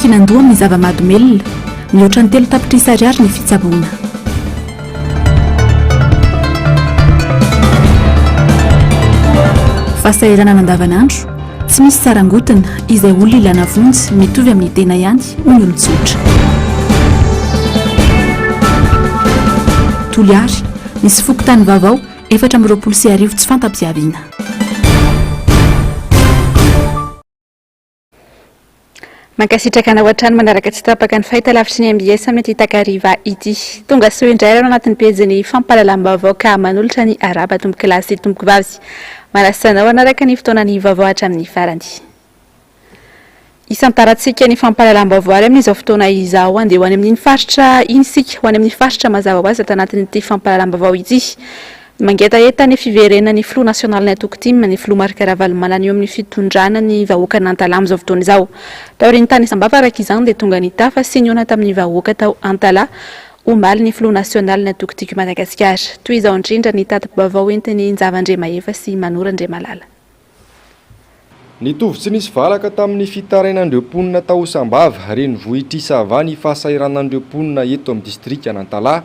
finan-doha ny zava-mahadomelona mihoatra ny 3 tapitrisa ariary ny fitsaboana. Fahasairana mandavanandro tsy misy sarangotina izay olona ilana vonjy mitovy amin'ny tena ihany hoy ny olon-tsotra. Toliary nisy fokotany vaovao 420 tsy fantampiaviana. Mankasitraka na ohatrany manaraka tsy tapaka ny fahitalavitry ny MBS amin'ny ity takariva ity. Tonga soa indray ao anatin'ny pejiny fampahalalam-baovao ka manolotra ny araba tombo kilasy tomboky vavy. Manasanao anaraka ny fotoanany vaovao hatramin'ny farany. Isantarantsika ny fampahalalam-baovao ary amin'izao fotoana izao andeha ho any amin'ny faritra insika ho any amin'ny faritra mazava ho azy tanatin'ity fampahalalam-baovao ity. Mangetaeta ny fiverenan'ny Flou national network team ny Flou Marc Ravalomanana eo amin'ny fitondrana ny vahoaka n'Antala amin'izao fotoana izao. Taorian'ny tany Sambava araka izany dia tonga ny tafa sy niona tamin'ny vahoaka tao Antala omaly ny Flou national network tiky Madagasikara. Toy izao indrindra ny tatim-baovao entiny Njavan-Dremahefa sy Manoran-Dremalala. Nitovy tsy nisy valaka tamin'ny fitarainan'ireo mponina tao Sambava reny vohitrisa avy ny fahasahiranan'ireo mponina eto amin'ny distrika Antala.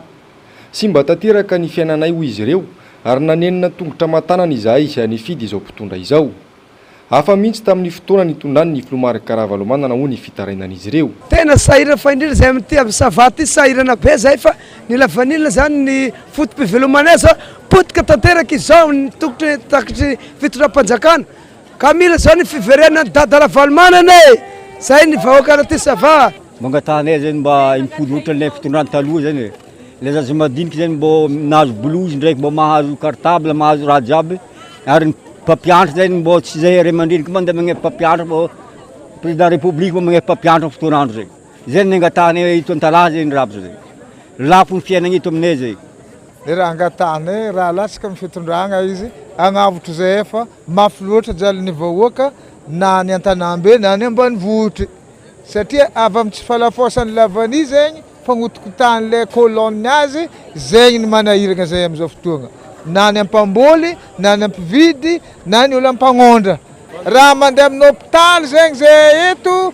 Sy mba tanteraka ny fiainanay hoy izy ireo ary nanenina tongotra matanana izahay nifidy izao mpitondra izao. Hafa mihitsy tamin'ny fotoana nitondrany ny Flou Marc Ravalomanana ho ny fitarainan'izy ireo. Tena sahirana fa indrindra zay amin'ity amin'ny savaty sahirana be zay fa ny lavanilina zany ny fotom-pivelomanesa potika tanteraka izao ny tokotry takitry fitondram-panjakana ka mila zao ny fiverenan'ny Dada Ravalomanana zay ny vahoaka anaty sava. Mangatanay zany mba impody ohatra ilay fitondrany taloha zany. Le zaza madinika zany mbo nahazo blouse ndraiky mbo mahazo cartable mahazo raha jiaby ary ny mpampianatra zany mbo tsy zay ray aman-dreny mandeha magnehy mpampianatra mbo président république mbo magnehy mpampianatra fotoanandro zay. Zay ny angatahany ito Antala zay ny raha zay. Lafo ny fiainana ito aminay zay. Le raha angatahany raha latsaka amin'ny fitondrana izy agnavotro zay efa mafy loatra jalo ny vahoaka na ny Antanambe na ny ambanivohitra satria avy amin'ny tsy falafosan'ny lavany zegny fagnotokotan'ilay kolonne azy zegny ny manahirana zay amin'izao fotoana na ny ampamboly na ny ampividy na ny olo ampagnondra raha mandeha amin'ny hôpitaly zegny zay eto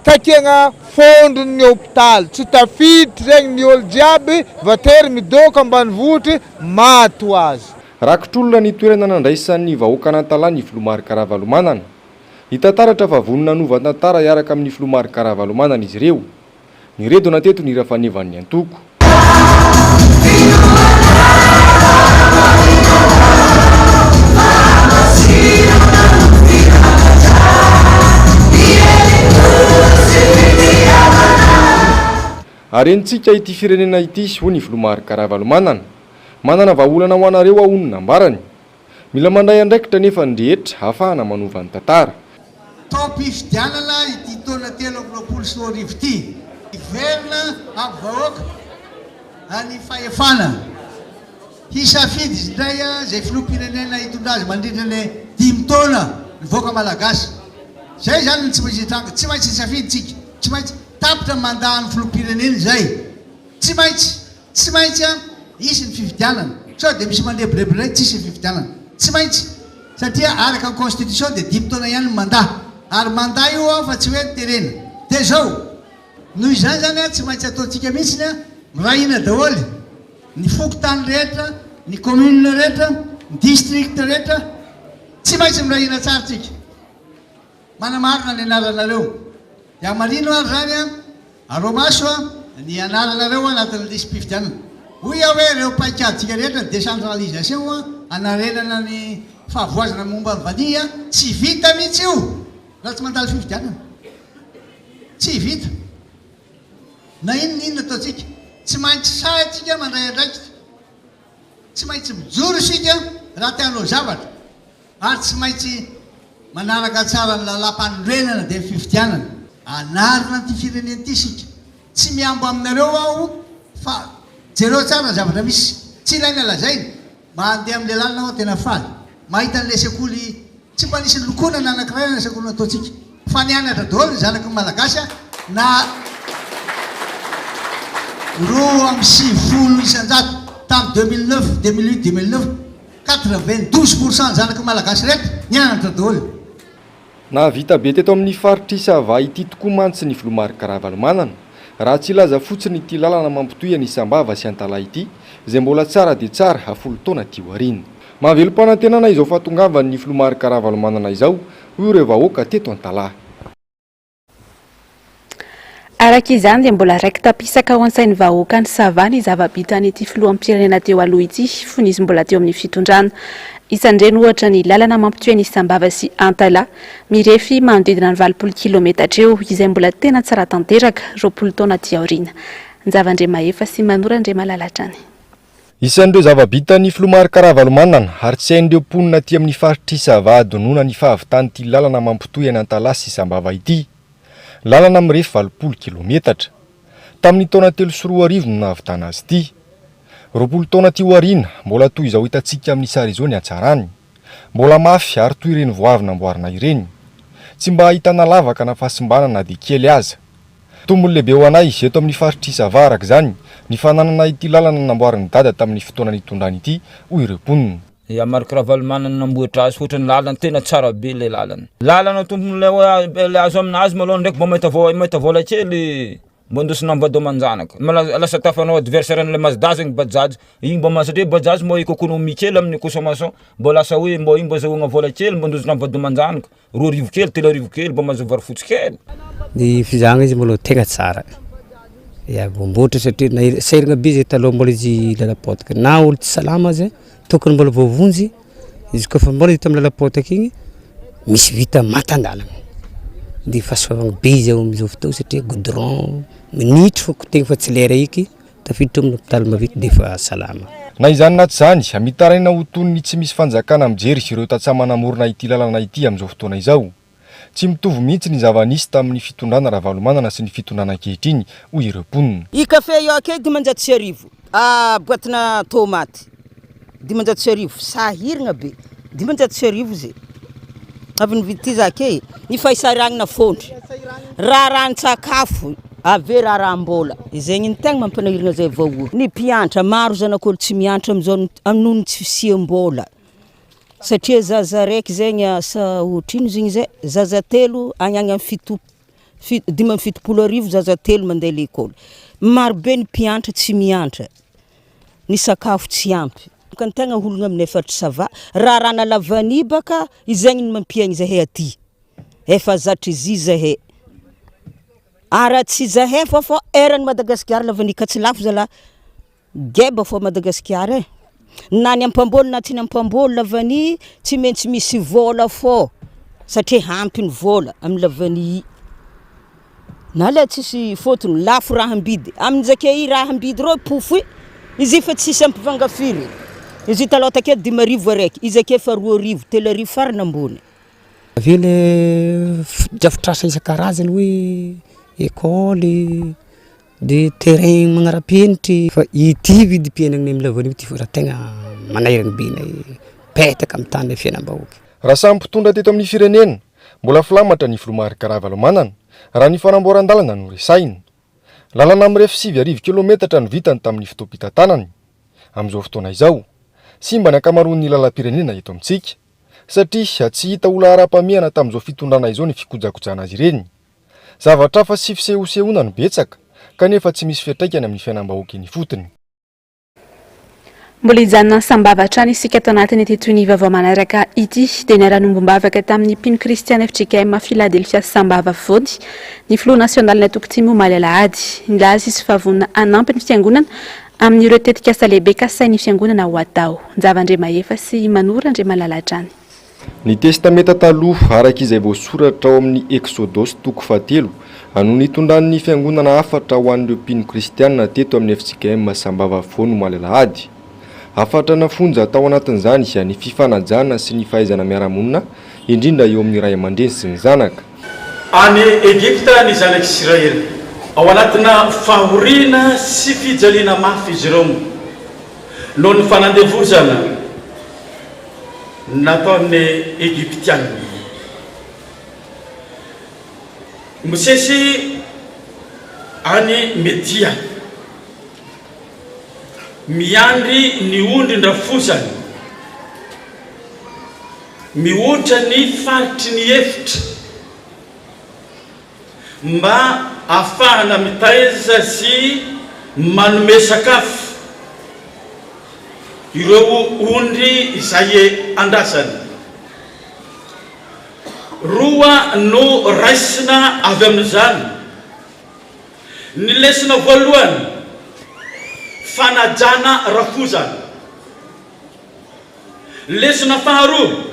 takena fondron'ny hôpitaly tsy tafiditra zegny ny olo jiaby vatery midoko ambanivohitra maty ho azy. Rakotr'olona ny toerana nandraisan'ny vahoaka n'Antala ny Flou Marc Ravalomanana. Hitantaratra fa vonona nova-tantara iaraka amin'ny Flou Marc Ravalomanana izy ireo. Ny redo nateto ny rafanevan'ny antoko. Arentsika ity firenena ity sy ho ny Flou Marc Ravalomanana. Manana vahaolana ho anareo ahonina ambarany. Mila mandray andraikitra nefa ndrehetra hafahana manova ny tantara. Tompifidianana ity taona 3 ity. Iverina amin'ny vahoaka any fahefana hisafidy izy indray zay filoham-pirenena hitondra azy mandritra ny 5 taona ny vahoaka malagasy. Zay zany tsy maintsy hitranga, tsy maintsy hisafidy tsika, tsy maintsy tapitra mandany filoham-pirenena zay. Tsy maintsy isy ny fifidianana. Sao dia misy mandrebrebray tsisy ny fifidianana. Tsy maintsy satria araka ny constitution dia 5 taona ihany ny mandat. Ary mandat io fa tsy hoe terena. Dia zao noho izany zany tsy maintsy ataontsika mihitsy mirahina daholo ny fokotany rehetra, ny commune rehetra, ny district rehetra tsy maintsy mirahina tsara tsika. Manamarina ny anaranareo. Ya marino ary zany aromaso ny anaranareo anatin'ny lisy mpifidianana. Hoy aho hoe reo paikaditsika rehetra décentralisation anarenana ny fahavoazana momba ny vania tsy vita mihitsy io raha tsy mandalo fifidianana. Tsy vita. Na inona ataontsika tsy maintsy sahintsika mandray andraikitra. Tsy maintsy mijoro isika raha tianao zavatra. Ary tsy maintsy manaraka tsara ny lalam-panondrenana dia fifidianana. Anarina ty firenena ity sika. Tsy miambo aminareo aho fa jereo tsara zavatra misy. Tsy ilaina lazaina. Mandeha amin'ilay lalina aho tena faly. Mahita an'ilay sekoly tsy mba nisy lokonana anankiray na sekoly nataontsika. Fa nianatra daholo ny zanaky ny malagasy na 2.9 tamin'ny 2009, 2008, 2009 92% zanaky malagasy rehetra nianatra daholo. Nahavita be teto amin'ny faritra Isava ity tokoa mantsy ny Filomary Karavalomanana raha tsy ilaza fotsiny ity lalana mampitohy any Isambava sy Antalahy ity izay mbola tsara dia tsara 10 taona aty aoriana. Mahavelo-panantenana izao fahatongavan'ny Filomary Karavalomanana izao hoy ireo vahoaka teto Antalahy. Araka izany dia mbola raiky tapisaka ho an-tsain'ny vahoaka ny Sava ny zava-bitany ity filoham-pirenena teo aloha ity fony izy mbola teo amin'ny fitondrana. Isan'ireny ohatra ny lalana mampitohy any Isambava sy Antalahy mirefy manodidina ny 20 kilometatra eo izay mbola tena tsara tanteraka 20 taona aty aoriana. Nzava-Andriamaefa sy Manora Andriamalalatany. Isan'ireo zava-bitany Filomary Karavalomanana ary tsy hain'ireo mponina aty amin'ny faritra Isava donoina ny fahavitany'ity lalana mampitohy any Antalahy sy Isambava ity. Lalana mirefy 20 kilometatra. Tamin'ny taona 3 no nahavitana azy ity. 20 taona ty aoriana mbola toy izao hitantsika amin'ny sary izao ny hatsarany. Mbola mafy ary toy ireny voavy namboarina ireny. Tsy mba ahitana lavaka na fahasimbanana dia kely aza. Tombony lehibe ho anay eto amin'ny faritra Isava araka izany ny fananana ity lalana namboarin'ny dada tamin'ny fotoana nitondrany ity hoy ireo mponina. Maro Karavalomanana namboatra azy fotony lalana tena tsara be le lalana. Lalana tompony le azo aminazy malôha ndraiky mbo mahita vola kely mbo ndosina mbado manjanaka. Lasa tafanao adversaire le Mazda zegny bajaj. Igny mbo masatria bajaj mbo économie kely amin'ny consommation. Mbo lasa hoe mbo igny mbo zahoagna vola kely mbo ndosina mbado manjanaka. 2 rivo kely 3 rivo kely mbo mahazo vary fotsy kely. Ny fizagna izy mbola tegna tsara. Ya mbotra satria sairigna be zay taloha mbola izy lalapotika. Na olo tsy salama zay tokony mbola voavonjy izy kofa mbola hita amin'ny lalapotika igny misy vita matandalana. Dia fahasoavagna be izy ao amin'izao fotoana satria goudron minitry fô tegna fa tsy lera iky tafiditra amin'ny hôpitaly maventy dia fa salama. Na izany na tsy izany hamitaraina ho toy ny tsy misy fanjakana mijery ireo tatsa manamorona ity lalana ity amin'izao fotoana izao. Tsy mitovy mihitsy ny zava-nisy tamin'ny fitondrana Ravalomanana sy ny fitondrana ankehitriny hoy ireo mponina. I kafe io ake 500 arivo. Boatina tomaty 500 arivo. Sahiragna be 500 arivo zay. Avy nividy zake ny fahisaragnana fondry. Raran-tsakafo ave raram-bola. Zegny ny tegna mampanahiragna zay vahoaka. Ny mpianatra maro zanak'olo tsy mianatra amin'izao amin'ny tsy fisiam-bola. Satria zaza raiky zegny asa ohatrino zegny zay zaza 3 agny amin'ny 70 arivo zaza 3 mandeha l'école. Maro be ny mpianatra tsy mianatra. Ny sakafo tsy ampy. Kan tegna ologna amin'ny faritra Sava rarana lavani baka izegny ny mampiaigny zahay aty. Efa zatra izy zahay. Ara tsy zahay fô eran'ny Madagasikara lavani ka tsy lafo zala geba fô Madagasikara. Na ny ampambolo na tsy ny ampambolo lavani tsy maintsy misy vola fô satria ampy ny vola amin'ny lavani. Na le tsisy fotony lafo raha ambidy amin'izake raha ambidy ro pofo izy fa tsisy ampivangafiry. Izy taloha take 5 arivo araiky izy ake fa 2 arivo 3 arivo farana ambony. Avele drafitrasa isan-karazany hoe école de terrain magnara-penitry fa ity vidim-piainana amin'ny lavani ity fa raha tegna manahirana be nay petaka amin'ny tany fiainam-bahoaka. Raha samy mpitondra teto amin'ny firenena mbola filamatra ny Filomary Karavalomanana raha ny fanamboaran-dalana no resaina. Lalana mirefy 7 arivo kilometatra no vitany tamin'ny fitopita-tanany. Amin'izao fotoana izao simba ny ankamaroan'ny lalam-pirenena eto amintsika satria tsy hita olona ara-pamiana tamin'izao fitondrana izao ny fikojakojana azy ireny. Zavatra fa sy fisehosehoana no betsaka kanefa tsy misy fiantraikany amin'ny fiainam-bahoaka eny fotony. Mbola hijanona ny sambavatra ny isika ato anatiny ity toy ny vaovao manaraka ity dia niara-nombombavaka tamin'ny mpino Kristiana FJKM Philadelphia Sambava Vody ny filoha nasionaly ny Tokotimo Malalahady. Nilaza izy favonina hanampy ny fiangonana amin'ireo tetikasa lehibe kasain'ny fiangonana ho atao. Nzava-Andriamaefa sy Manora Andriamalalatrany. Ny testameta taloha araka izay voasoratra ao amin'ny Exodus 3 ano nitondran'ny fiangonana 4 ho an'ireo mpino Kristiana teto amin'ny FJKM Sambava Vody Malalahady. Afatra nafonja tao anatin'izany ny fifanajana sy ny fahaizana miara-monina indrindra eo amin'ny ray aman-dreny sy ny zanaka. Any Egypta ny zanak'Israely ao anatina fahoriana sy fijaliana mafy izy ireo noho ny fanandevozana nataon'ny Egyptianina. Mosesy any Media miandry ny ondrin-drafosany mihoatra ny faritry ny efitra mba ahafahana mitaiza sy manome sakafo ireo ondry izay andrasany. Roa no raisina avy amin'izany. Ny lesona voalohany fanajana rafozana. Lesona faharoa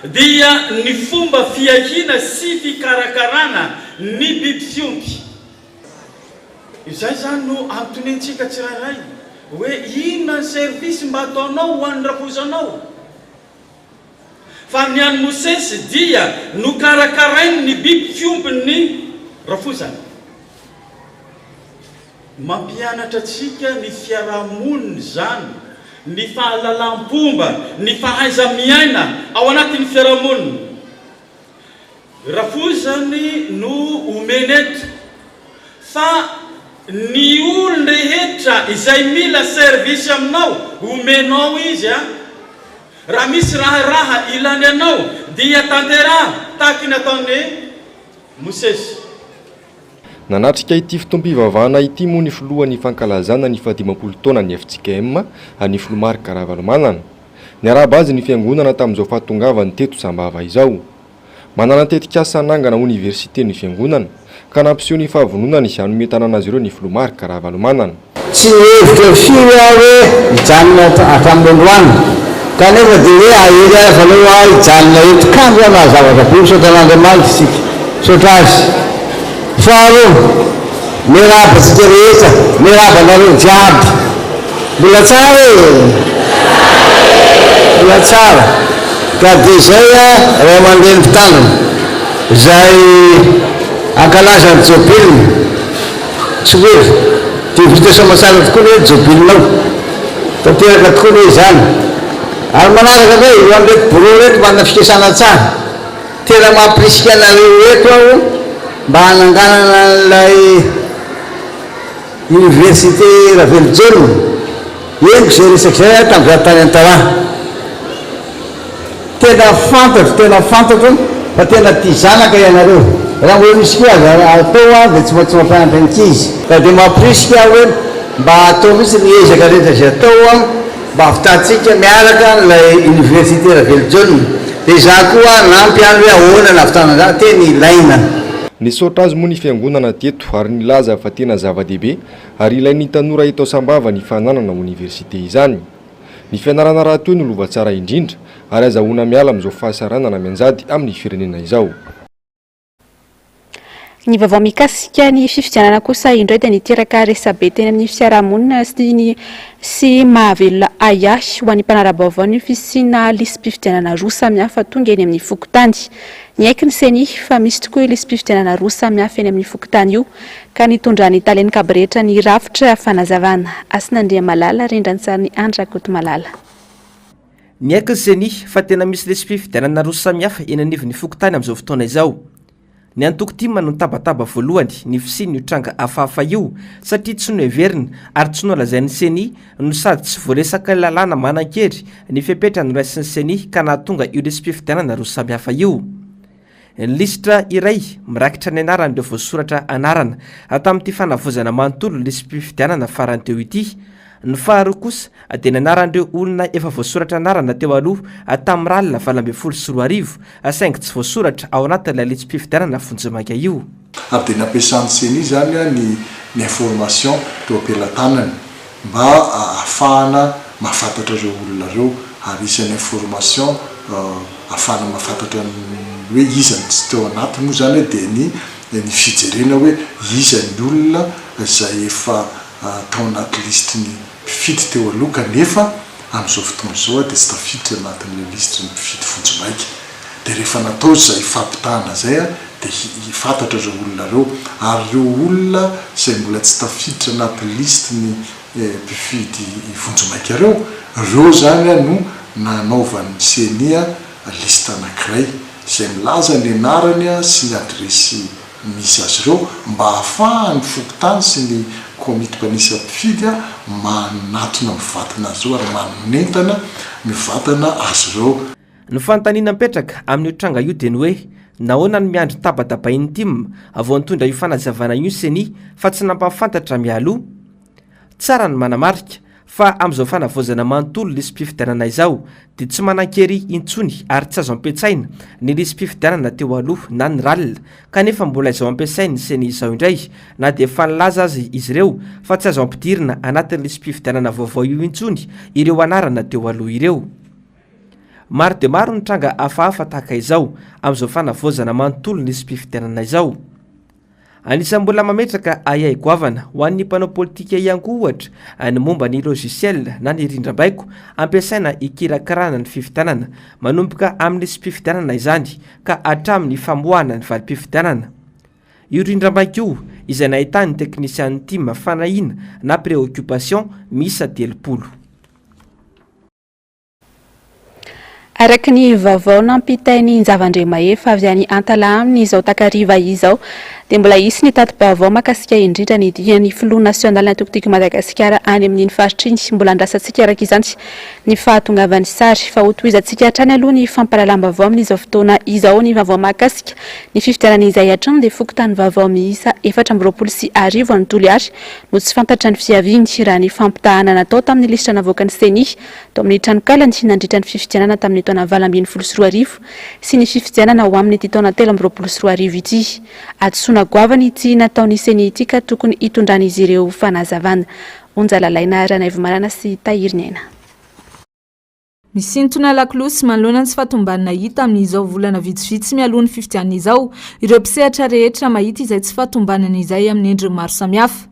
dia ny fomba fiahina sy fikarakarana ny biby fiompy. Izay zany no antonentsika tsirairay hoe inona ny service mba ataonao ho an'ny rafozanao. Fa ny an'ny Mosesy dia no karakarainy ny biby fiompiny rafozana. Mampianatra atsika ny fiarahamoniny zany, ny fahalalam-pomba, ny fahaiza-miaina ao anatin'ny fiarahamoniny. Rafozany no omeny eto fa ny olona rehetra izay mila service aminao omenao izy raha misy raha ilany anao dia tanteraha tahaka ny ataony Mosesy. Nanatrika ity fotoam-pivavahana ity moa ny filohan'ny fankalazana ny 15 taona ny FJKM any Filomarika Ravalomanana. Niarahaba azy ny fiangonana tamin'izao fahatongavany teto Sambava izao. Manana tetikasa anangana université ny fiangonana ka nampiseho ny fahavononana izany metanana azy ireo ny Filomarika Ravalomanana. Tsy hevitra firy hoe hijanona hatramin'androany kanefa dia hoe ahery afanao hijanona eto kanjo na zavatra bolo sotan'Andriamanitra isika sotra azy. Faharoa, miarahaba antsika rehetra, miarahaba anareo jiaby. Mbola tsara mbola tsara. Ka dia izay ray aman-dreny mpitandrina izay ankalaza ny jobilina. Tsy hoe dia vita somatsara tokoa hoe jobilinao. Tanteraka tokoa hoe izany. Ary manaraka hoe eo amin'ireo boro reto manana fikasana tsara. Tena mampirisika anareo eto aho mba hananganana n'ilay université Ravelojolo. Eniko izay resaka izay tamin'izay tany Antaraha. Tena fantatro fa tena tia zanaka ianareo. Raha mbola misy koa atao dia tsy mampianatra ankizy. Ka dia mampirisika hoe mba atao mihitsy miezaka rehetra izay atao mba afitantsika miaraka n'ilay université Ravelojolo. Dia za koa nampy any hoe ahoana na afitanana tena ilaina. Nisaotra azy moa ny fiangonana teto ary nilaza fa tena zava-dehibe ary ilain'ny tanora eto Sambava ny fananana université izany. Ny fianarana raha toy ny lova tsara indrindra ary azahoana miala amin'izao fahasaranana mianjady amin'ny firenena izao. Ny vaovao mikasika ny fifidianana kosa indray dia niteraka resabe teny amin'ny fiarahamonina sy mahavelona ayahy ho an'ny mpanara-baovao ny fisiana lisam-pifidianana roa samihafa tonga eny amin'ny fokotany. Ny aiky ny seny fa misy tokoa lisam-pifidianana roa samihafa eny amin'ny fokotany io ka nitondrany Taleny Kabrehitra ny rafitra fanazavana. Asinandria Malala rendransariny Andrakoto Malala. Ny aiky ny seny fa tena misy lisam-pifidianana roa samihafa eny anivon'ny fokotany amin'izao fotoana izao. Ny Antokotimo no tabataba voalohany ny fisiny io tranga hafahafa io satria tsy noheverina ary tsy nolazain'ny seny no sady tsy voaresaka lalàna manan-kery ny fepetra no raisin'ny seny ka nahatonga io lisam-pifidianana roa samihafa io. Ny lisitra iray mirakitra ny anarana ireo voasoratra anarana tamin'ity fanavozana manontolo lisam-pifidianana farany teo ity. Ny faharoa kosa dia ny anaran'ireo olona efa voasoratra anarana teo aloha tamin'ny ralina 2024 saingy tsy voasoratra ao anatin'ilay lisam-pifidianana Vonjimanga io. Ary dia nampiasan'ny seny zany ny information teo am-pelantanany mba ahafahana mahafantatra ireo olona ireo ary isan'ny information ahafahana mahafantatra hoe iza ny tsy teo anatiny moa zany dia ny fijerena hoe iza ny olona izay efa tao anaty listiny mpifidy teo aloha kanefa amin'izao fotoana izao dia tsy tafiditra anatin'ilay listiny mpifidy Vonjimanga. Dia rehefa natao izay fampitahana zay dia hifantatra ireo olona ireo ary ireo olona izay mbola tsy tafiditra anatin'ny listiny mpifidy Vonjimanga ireo zany no nanaovan'ny seny lista anankiray izay milaza ny anarany sy ny adresy misy azy ireo mba ahafahan'ny fokotany sy ny komity mpanisa mpifidy manatona mivatana azy ireo ary manentana mivatana azy ireo. Ny fanontaniana mipetraka amin'io tranga io dia ny hoe nahoana ny miandry tabatabainy tim avao nitondra io fanazavana io seni fa tsy nampafantatra mialoha tsara ny manamarika fa am'izao fanavozana manontolo lisy mpifidianana izao dia tsy manan-kery intsony ary tsy azo ampetsaina ny lisy mpifidianana teo aloha na ny ralina kanefa mbola izao ampiasainy seny izao indray na dia efa nilaza azy izy ireo fa tsy azo ampidirina anatin'ny lisy mpifidianana vaovao io intsony ireo anarana teo aloha ireo. Maro dia maro ny tranga hafahafa tahaka izao am'izao fanavozana manontolo lisy mpifidianana izao. Anisan'ny mbola mametraka ayay goavana ho an'ny mpanao politika ihany koa ohatra ny momba ny logiciel na ny rindram-baiko ampiasaina ikirakarana ny fifidianana manomboka amin'ny lisy mpifidianana izany ka hatramin'ny famoahana ny valim-pifidianana. Io rindram-baiko io izay nahitany teknisian'ny tim fanahina na préoccupation misa 10. Araka ny vaovao nampitainy Nzavandriamahefa avy any Antala aminy izao takariva izao dia mbola isy ny tatim-baovao mahakasika indrindra ny dian'ny filoha nasionaly natokotiko Madagasikara any amin'iny faritra iny mbola andrasantsika araka izany ny fahatongavan'ny sary fa hotohizantsika hatrany aloha ny fampalalam-baovao amin'izao fotoana izao ny vaovao mahakasika ny fifidianana izay hatrany dia fokontany vaovao miisa 420 ny toliary no tsy fantatra ny fiaviany raha ny fampitahana natao tamin'ny lisitra navoakany seni tao amin'ny tranokalany nandritra ny fifidianana tamin'ny taona 2024 sy ny fifidianana ho amin'ny taona 2024 ity atsoina goavany ity nataony seni ity ka tokony hitondran'izy ireo fanazavana. Onjalalaina Ranaivomarana sy Tahiriny Aina. Misintona laklosy manoloana sy fatombanana hita amin'izao volana vitsivitsy mialohan'ny fifidianana izao ireo mpisehatra rehetra mahita izay tsy fatombanana izay amin'ny endriny maro samihafa.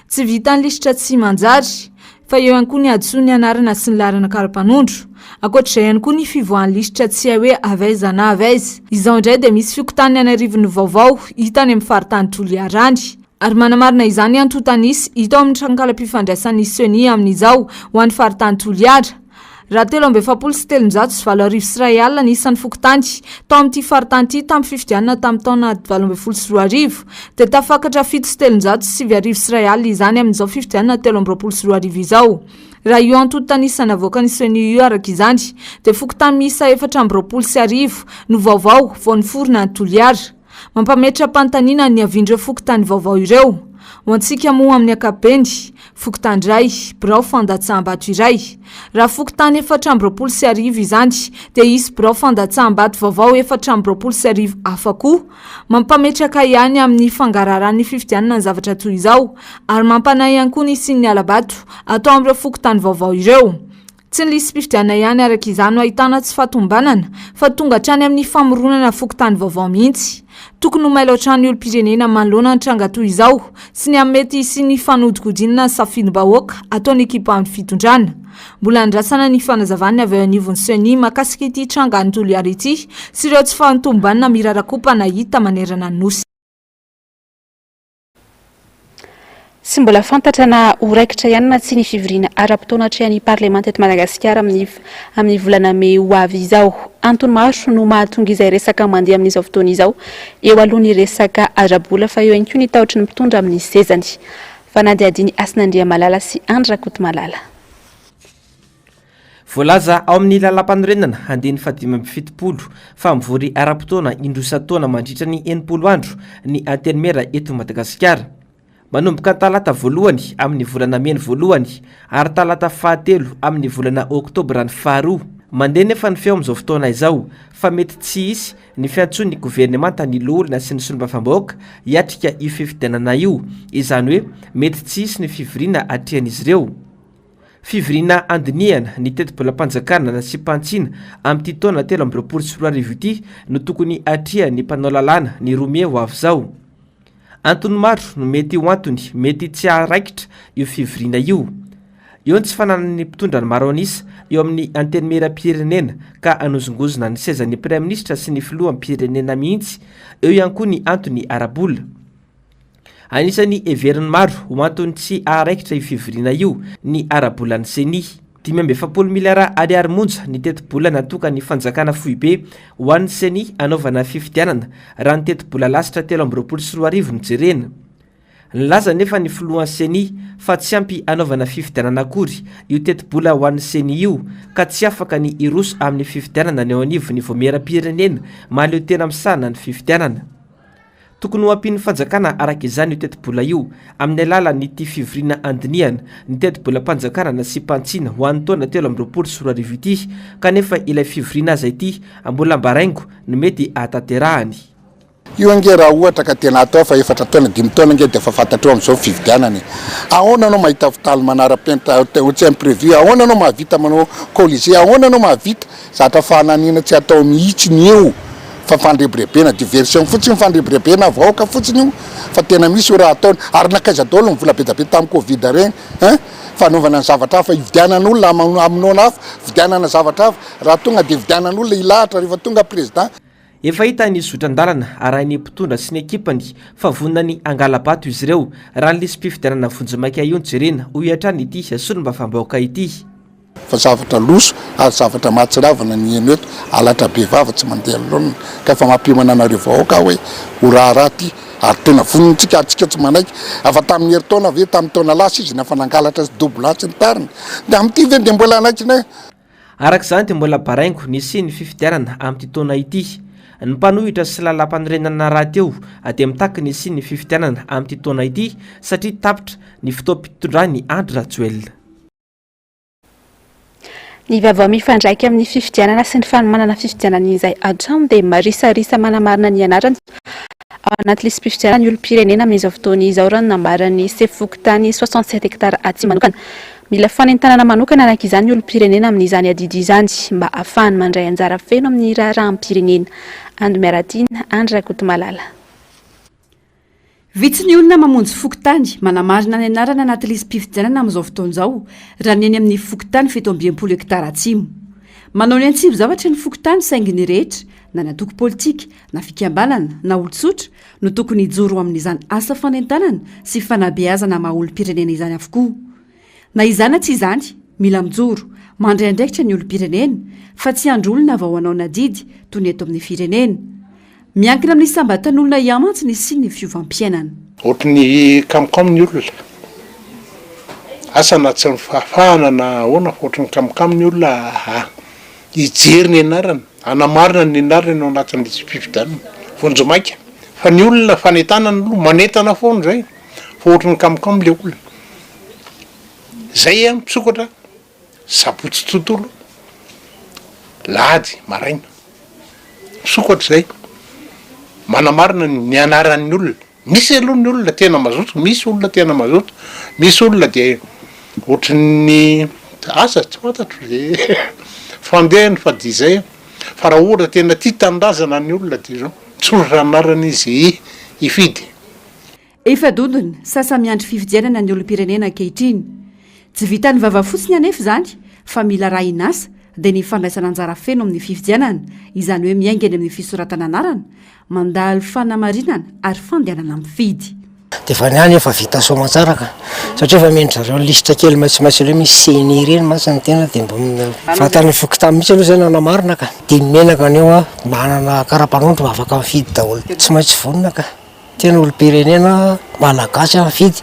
Tsy vita ny lisitra tsy manjary fa eo ihany koa ny adso ny anarana sy ny laharana kara-panondro. Ankoatr'izay ihany koa ny fivoahan'ny lisitra tsy hay hoe avaiza na avaiza. Izao indray dia misy fikotany any arivon'ny vaovao hita any amin'ny faritany Toliarany. Ary manamarina izany antotanisy hita ao amin'ny trankalam-pifandraisan'ny seni amin'izao ho an'ny faritany Toliara. Raha 3,7 sy R7 nisan'ny fokotany tao amin'ity faritany ity tamin'ny fifidianana tamin'ny taona 2024 dia tafakatra 7,7 sy R7 izany amin'izao fifidianana 2024 izao. Raha io antotanisy navoaka ny seni io araka izany dia fokotany miisa 420 no vaovao vao niforona ny Toliara. Mampametra pantaniana ny avindreo fokotany vaovao ireo. Ho antsika moa amin'ny akapeny fokotany iray birao fandatsaham-bato iray. Raha fokotany 420 izany dia isy birao fandatsaham-bato vaovao 420 hafa koa. Mampametraka ihany amin'ny fangararan'ny fifidianana ny zavatra toy izao ary mampanahy ihany koa ny sin'ny alabato atao amin'ireo fokotany vaovao ireo. Tsy ny lisy mpifidianana ihany araka izany no ahitana tsy fatombanana fa tonga hatrany amin'ny famoronana fokotany vaovao mihitsy. Tokony ho mailo hatrany olom-pirenena manoloana ny tranga toy izao sy ny amety sy ny fanodikodinana ny safidim-bahoaka ataon'ny ekipa amin'ny fitondrana. Mbola andrasana ny fanazavana avy ao anivon'ny seni mahakasika ity tranga ny Toliara ity sy ireo tsy fahatombanana mirarakopa nahita manerana ny nosy. Sy mbola fantatra na uraikitra ihany na tsy ny fivoriana ara-potoana hatrehan'ny parlemanta eto Madagasikara amin'ny volana Mey ho avy izao. Antony maro no mahatonga izay resaka mandeha amin'izao fotoana izao eo alohan'ny resaka ara-bola fa eo ihany koa ny taotry ny mpitondra amin'ny sezany. Fanady Adiny Asinandriamalala sy Andra Kotomalala. Voalaza ao amin'ny lalam-panorenana handeny 570 fa mivory ara-potoana indrosan-taona mandritra ny 80 andro ny antenimera eto Madagasikara. Manomboka talata voalohany amin'ny volana Mey voalohany ary talata fahatelo amin'ny volana Oktobra ny faharoa. Mandeha nefa ny feo amin'izao fotoana izao fa mety tsy hisy ny fiantson'ny governemanta ny olona sy ny solombavam-bahoaka hiatrika io fifidianana io, izany hoe mety tsy hisy ny fivoriana atrehan'izy ireo. Fivoriana andiniana ny teti-bolam-panjakana na sy mpantsina amin'ity taona 2024 ity no tokony atreha ny mpanao lalàna ny Romier ho avy izao. Antony maro no mety ho antony mety tsy araikitra io fivoriana io. Eo ny tsy fananany mpitondra ny maro anisa eo amin'ny antenimera-pirenena ka anozongozona ny sezan'ny Prime Ministra sy ny filoham-pirenena mihitsy. Eo ihany koa ny antony ara-bola. Anisan'ny everiny maro ho antony tsy araikitra io fivoriana io ny ara-bolan'ny seni. 570 miliara ariary monja ny teti-bola natoka ny fanjakana foibe ho an'ny seni anaovana fifidianana raha ny teti-bola lasitra 324 no jerena. Nilaza nefa ny filohan'ny seni fa tsy ampy anaovana fifidianana akory io teti-bola ho an'ny seni io ka tsy afaka ny iroso amin'ny fifidianana ny eo anivo ny voamera-pirenena mahaleo tena misahana ny fifidianana. Tokony ho ampian'ny fanjakana araka izany io teti-bola io amin'ny alalan'ny ity fivoriana andiniana ny teti-bola mpanjakana na sy mpantsiana ho an'ny taona 2024 ity kanefa ilay fivoriana aza ity mbola mbaraingo no mety ataterahany. Io ange raha ohatra ka tena atao fa efatra taona 5 taona ange dia fa fantatrao amin'izao fividianana. Ahoana anao mahita fitaly manara-penitra tsy imprévu, ahoana anao mahavita manao colisée, ahoana anao mahavita zatra fananina tsy atao mihitsiny eo fa fandrebrebena diversion fotsiny fandrebrebena vahoaka fotsiny io fa tena misy raha ataony ary nakaiza daholo mivola be tamin'ny Covid regny fanaovana ny zavatra hafa ividianan'olona aminao hafa vidianana zavatra hafa raha tonga dia vidianan'olona ilahatra rehefa tonga président. Efa hita ny zotran-dalana arahiny mpitondra sy ny ekipany fa vonany angala-bato izy ireo raha ny lisy mpifidianana vonjy-maika io jerena ho hiatrany ity solomba fambahoaka ity. Fa zavatra loso ary zavatra mahatsiravana ny eno eto alatra be vava tsy mandeha lona ka fa mampimananareo vahoaka hoe ho raharaha ty ary tena vonintsika atsika tsy manaiky afa tamin'ny herintaona ave tamin'ny taona lasa izy nafa nangalatra sy dobolatsy ny tariny dia amin'ity ve dia mbola anaikina. Araka izany dia mbola baraingo ny sy ny fifidianana amin'ity taona ity. Ny mpanohitra sy lalam-panorenana raha teo dia mitaky ny sy ny fifidianana amin'ity taona ity satria tapitra ny fotoam-pitondrany Andry Rajoelina. Ny vaovao mifandraika amin'ny fifidianana sy ny fanomanana fifidianana izay hatrany dia marisarisa manamarina ny anarany ao anaty lisy mpifidianana ny olom-pirenena amin'izao fotoana izao raha nambarany sefokotany 67 hektara atsy manokana. Mila fanentanana manokana araka izany ny olom-pirenena amin'izany adidy izany mba ahafahany mandray anjara feno amin'ny raharaham-pirenena. Ando miaratina Andry Rakotomalala. Vitsy ny olona mamonjy fokotany manamarina ny anarana anaty lisy mpifidianana amin'izao fotoana izao raha ny eny amin'ny fokotany 720 hektara atsimo. Manao ny antsivo zavatra ny fokotany saingy ny rehetra na ny antoko politika na fikambanana na olon-tsotra no tokony hijoro amin'izany asa fanentanana sy fanabeazana maha olom-pirenena izany avokoa. Na izany tsy izany mila mijoro mandray andraikitra ny olom-pirenena fa tsy andro olona vao hanao nadidy toy ny eto amin'ny firenena. Miankina amin'ny sambatan'olona iamantsy sy ny fiovam-piainana. Ohatrany kamokamo ny olona asa na tsy fahafahana na ahoana fa ohatrany kamokamo ny olona hijery ny anarana anamarina ny anarana ao anatin'ny fifidianana vonjy-maika fa ny olona fanentanana aloha manentana foana zay fa ohatrany kamokamo le olona zay misokatra sabotsy tontolo lady maraina misokatra zay manamarina ny anaran'ny olona. Misy aloha ny olona tena mazoto, misy olona tena mazoto, misy olona dia ohatrany asa tsy fantatro zay fandehany fa dia zay fa raha ohatra tena tia tanindrazana ny olona dia zao tsoratra anarana izy hifidy. Efa dodona sasa miandry fifidianana ny olom-pirenena ankehitriny. Tsy vita ny vava fotsiny anefa izany fa mila raha inasa dia ny fandraisana anjara feno amin'ny fifidianana izany hoe miaingany amin'ny fisoratana anarana mandalo fanamarinana ary fandehanana mifidy. Dia fa niany efa vita soamantsaraka satria efa miendry zareo lisitra kely maitsomaitso ireo misy seni ireny masany tena dia mba fatany fokotany mihitsy aloha izay nanamarina ka dia menaka aneo manana karapanondro afaka mifidy daholo tsy maintsy vonona ka tena olom-pirenena malagasy mifidy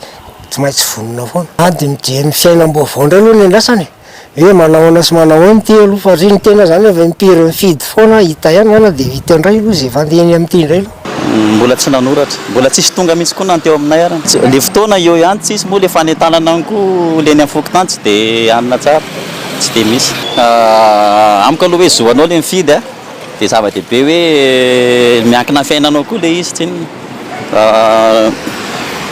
tsy maintsy vonona foana dia mijery ny fiainam-baovao aloha ny andrasany hoe manahoana sy manahoana ty aloha fa ry ny tena zany efa mipiry mifidy foana hita ihany ana dia vita indray aloha izay fandehany amin'ity indray aloha. Mbola tsy nanoratra, mbola tsisy tonga mihitsy koa nanteo aminay arany. Le fotoana eo ihany tsisy moa le fanentanana any koa leny amin'ny fokotany tsy dia anina tsara, tsy dia misy. Amiko aloha hoe zoanao le mifidy dia zava-dehibe hoe miankina fiainanao koa le izy tsy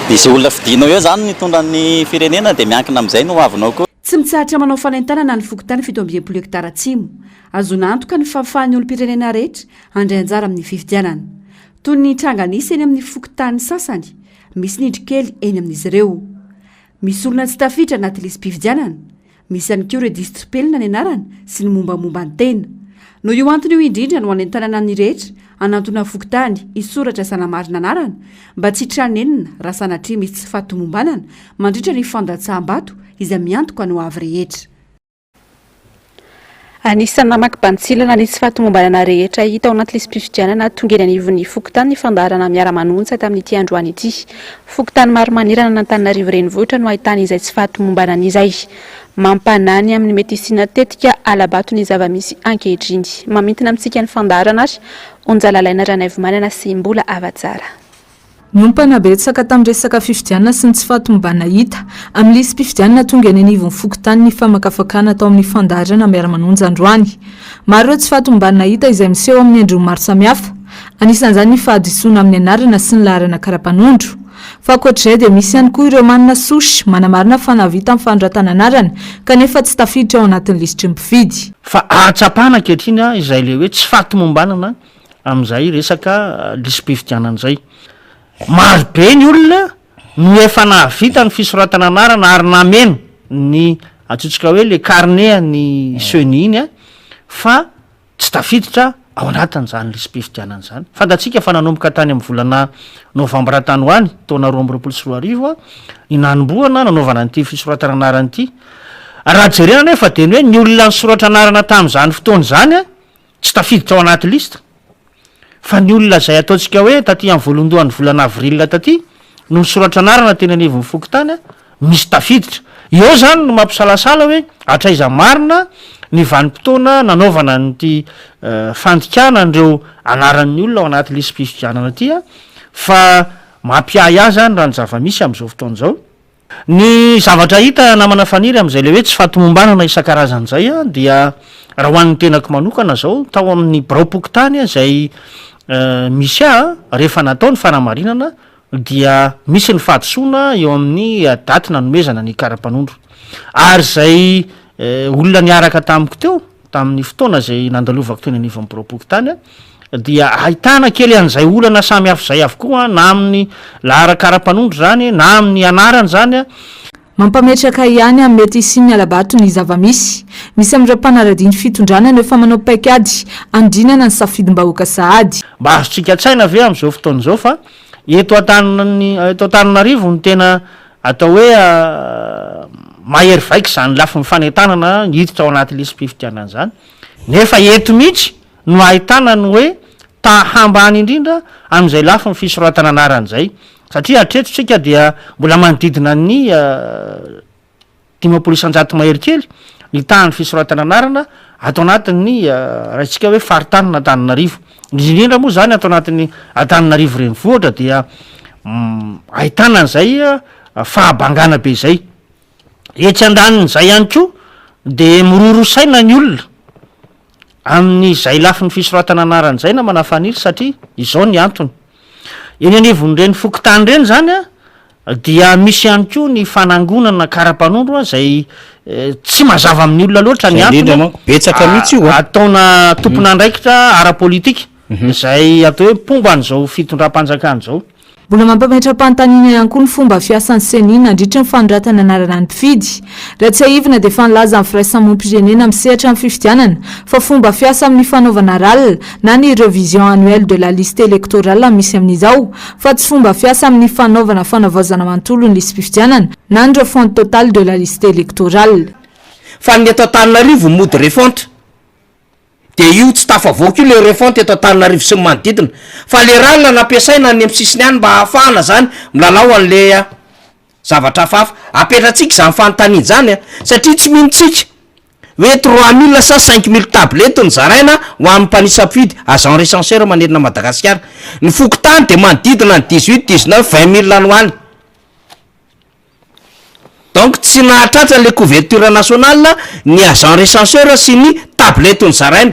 dia izay olona fidinao eo zany nitondra ny firenena dia miankina amin'izay no avinao koa. Tsy mitsahatra manao fanentanana ny fokotany 720 hektara atsimo. Azona antoka ny fahafahan'ny olom-pirenena rehetra handray anjara amin'ny fifidianana. Toy ny tranganisy eny amin'ny fokotany sasany, misy nidrikely eny amin'izy ireo. Misy olona tsy tafiditra anaty lisy mpifidianana, misy ihany koa ireo distripelina ny anarana sy ny mombamomba ny tena. No io antony io indrindra no hanentanana ny rehetra anantona fokotany hisoratra sanamarina anarana mba tsy tranenina raha sanatria misy tsy fatomombanana mandritra ny fandatsaham-bato izay miantoka no avy rehetra. Anisan'ny namaky-banitsilana nisy fahatomombanana rehetra hita ao anaty lisam-pifidianana tonga eny anivon'ny fokotany ny fandaharana miara-manonja tamin'ity androany ity. Fokotany maro manirana n'Antananarivo renivohitra no ahitana izay tsy fahatomombanana izay. Mampanany amin'ny mety isiana tetika alabato ny zava-misy ankehitriny. Mamintina amintsika ny fandaharana ary Onjalalaina Ranaivo Manana sy mbola Avatsara. Niompana betsaka tamin'ny resaka fifidianana sy ny tsy fahatomombanana hita amin'ny lisam-pifidianana tonga eny anivon'ny fokotany ny famakafakana atao amin'ny fandaharana miara-manonja androany. Maro ireo tsy fahatomombanana hita izay miseho amin'ny endriny maro samihafa. Anisan'izany ny fahadisoana amin'ny anarana sy ny laharana karapanondro. Fa ankoatr'izay dia misy ihany koa ireo manana sosy manamarina fa nahavita amin'ny fanondratana anarana kanefa tsy tafiditra ao anatin'ny lisitry mpifidy. Fa ahatsapana ankehitriny izay le hoe tsy fahatomombanana amin'izay resaka lisam-pifidianana izay. Maro be ny olona no efa nahavita ny fisoratana anarana ary nameno ny atsotsika hoe le carnet ny seny iny fa tsy tafiditra ao anatin'izany lisam-pifidianana izany. Fantatsika fa nanomboka tany amin'ny volana novambra tany ho any taona 2024 ny nanomboana nanaovana an'ity fisoratana anarana ity. Raha jerena nefa dia ny hoe ny olona nisoratra anarana tamin'izany fotoana izany tsy tafiditra ao anaty lista. Fa ny olona izay ataontsika hoe taty amin'ny voalondohan'ny volana avril taty no nisoratra anarana teny anivon'ny fokotany misy tafiditra. Eo zany no mampisalasala hoe hatraiza marina ny vanim-potoana nanaovana nyty fandikana an'ireo anaran'ny olona ao anaty lisam-pifidianana aty fa mampiay azy zany raha ny zava-misy amin'izao fotoana izao. Ny zavatra hita namana faniry amin'izay le hoe tsy fahatomombanana isan-karazan'izay dia raha ho an'ny tenako manokana zao tao amin'ny birao-pokotany izay misy rehefa natao ny fanamarinana dia misy ny fahadisoana eo amin'ny daty nanomezana ny karapanondro ary zay olona niaraka tamiko teo tamin'ny fotoana zay nandalovako teny anivon'ny birao-pokotany dia ahitana kely an'izay olana samy hafa izay avokoa na amin'ny lahara karapanondro zany na amin'ny anarany zany mampametraka ihany amin'ny mety isiany alabato ny zava-misy. Misy amin'ireo mpanara-diny fitondrana no efa manao paikady andrinana ny safidim-bahoaka sahady. Mba azontsika an-tsaina ave amin'izao fotoana izao fa eto Antananarivo ny tena atao hoe mahery vaika izany lafy mifanentanana hiditra ao anaty lisam-pifidianana izany. Nefa eto mihitsy no ahitana ny hoe tahambany indrindra amin'izay lafy ny fisoratana anarana izay. Satria hatretrosika dia mbola manodidina ny 500 mahery kely ny tahan'ny fisoratana anarana atao anatin'ny rahatsika hoe faritany Antananarivo. Indrindra moa zany atao anatin'ny Antananarivo renivohitra dia ahitana an'izay fahabangana be izay. Etsy andanin'izay ihany koa dia mirorosaina ny olona amin'izay lafy ny fisoratana anarana izay na manafaniry satria izao ny antony. Eny anivon'ireny fokotany ireny zany dia misy ihany koa ny fanangonana karapanondro izay tsy mazava amin'ny olona loatra ny antony betsaka mihitsy io ataona tompona andraikitra ara-politika izay atao hoe pomban'izao fitondram-panjakana izao. Mbola mampametra-panontaniana ihany koa ny fomba fiasan'ny seny nandritra ny fanoratana anarana ny mpifidy. Raha tsy ahivina dia efa nilaza amin'ny firaisamonim-pirenena misehatra amin'ny fifidianana fa fomba fiasa amin'ny fanaovana ralina na ny révision annuelle de la liste électorale misy amin'izao fa tsy fomba fiasa amin'ny fanaovana fanavaozana manontolo ny lisam-pifidianana na ny refonte totale de la liste électorale. Fa ny eto Antananarivo mody refonte dia io tsy tafavoaka io le refonte eto Antananarivo sy ny manodidina fa le ralina nampiasaina ny amin'ny sisiny any mba hahafahana zany milalao an'le zavatra hafahafa apetratsika izany fanontaniana zany satria tsy minotsika hoe 3000 sa 5000 tablety ny zaraina ho amin'ny mpanisam-pidy agent recenseur manerina Madagasikara. Ny fokotany dia manodidina ny 18 19 20 000 ny hoany. Donc tsy nahatratra le couverture nationale ny agent recenseur sy ny tablety ny zaraina.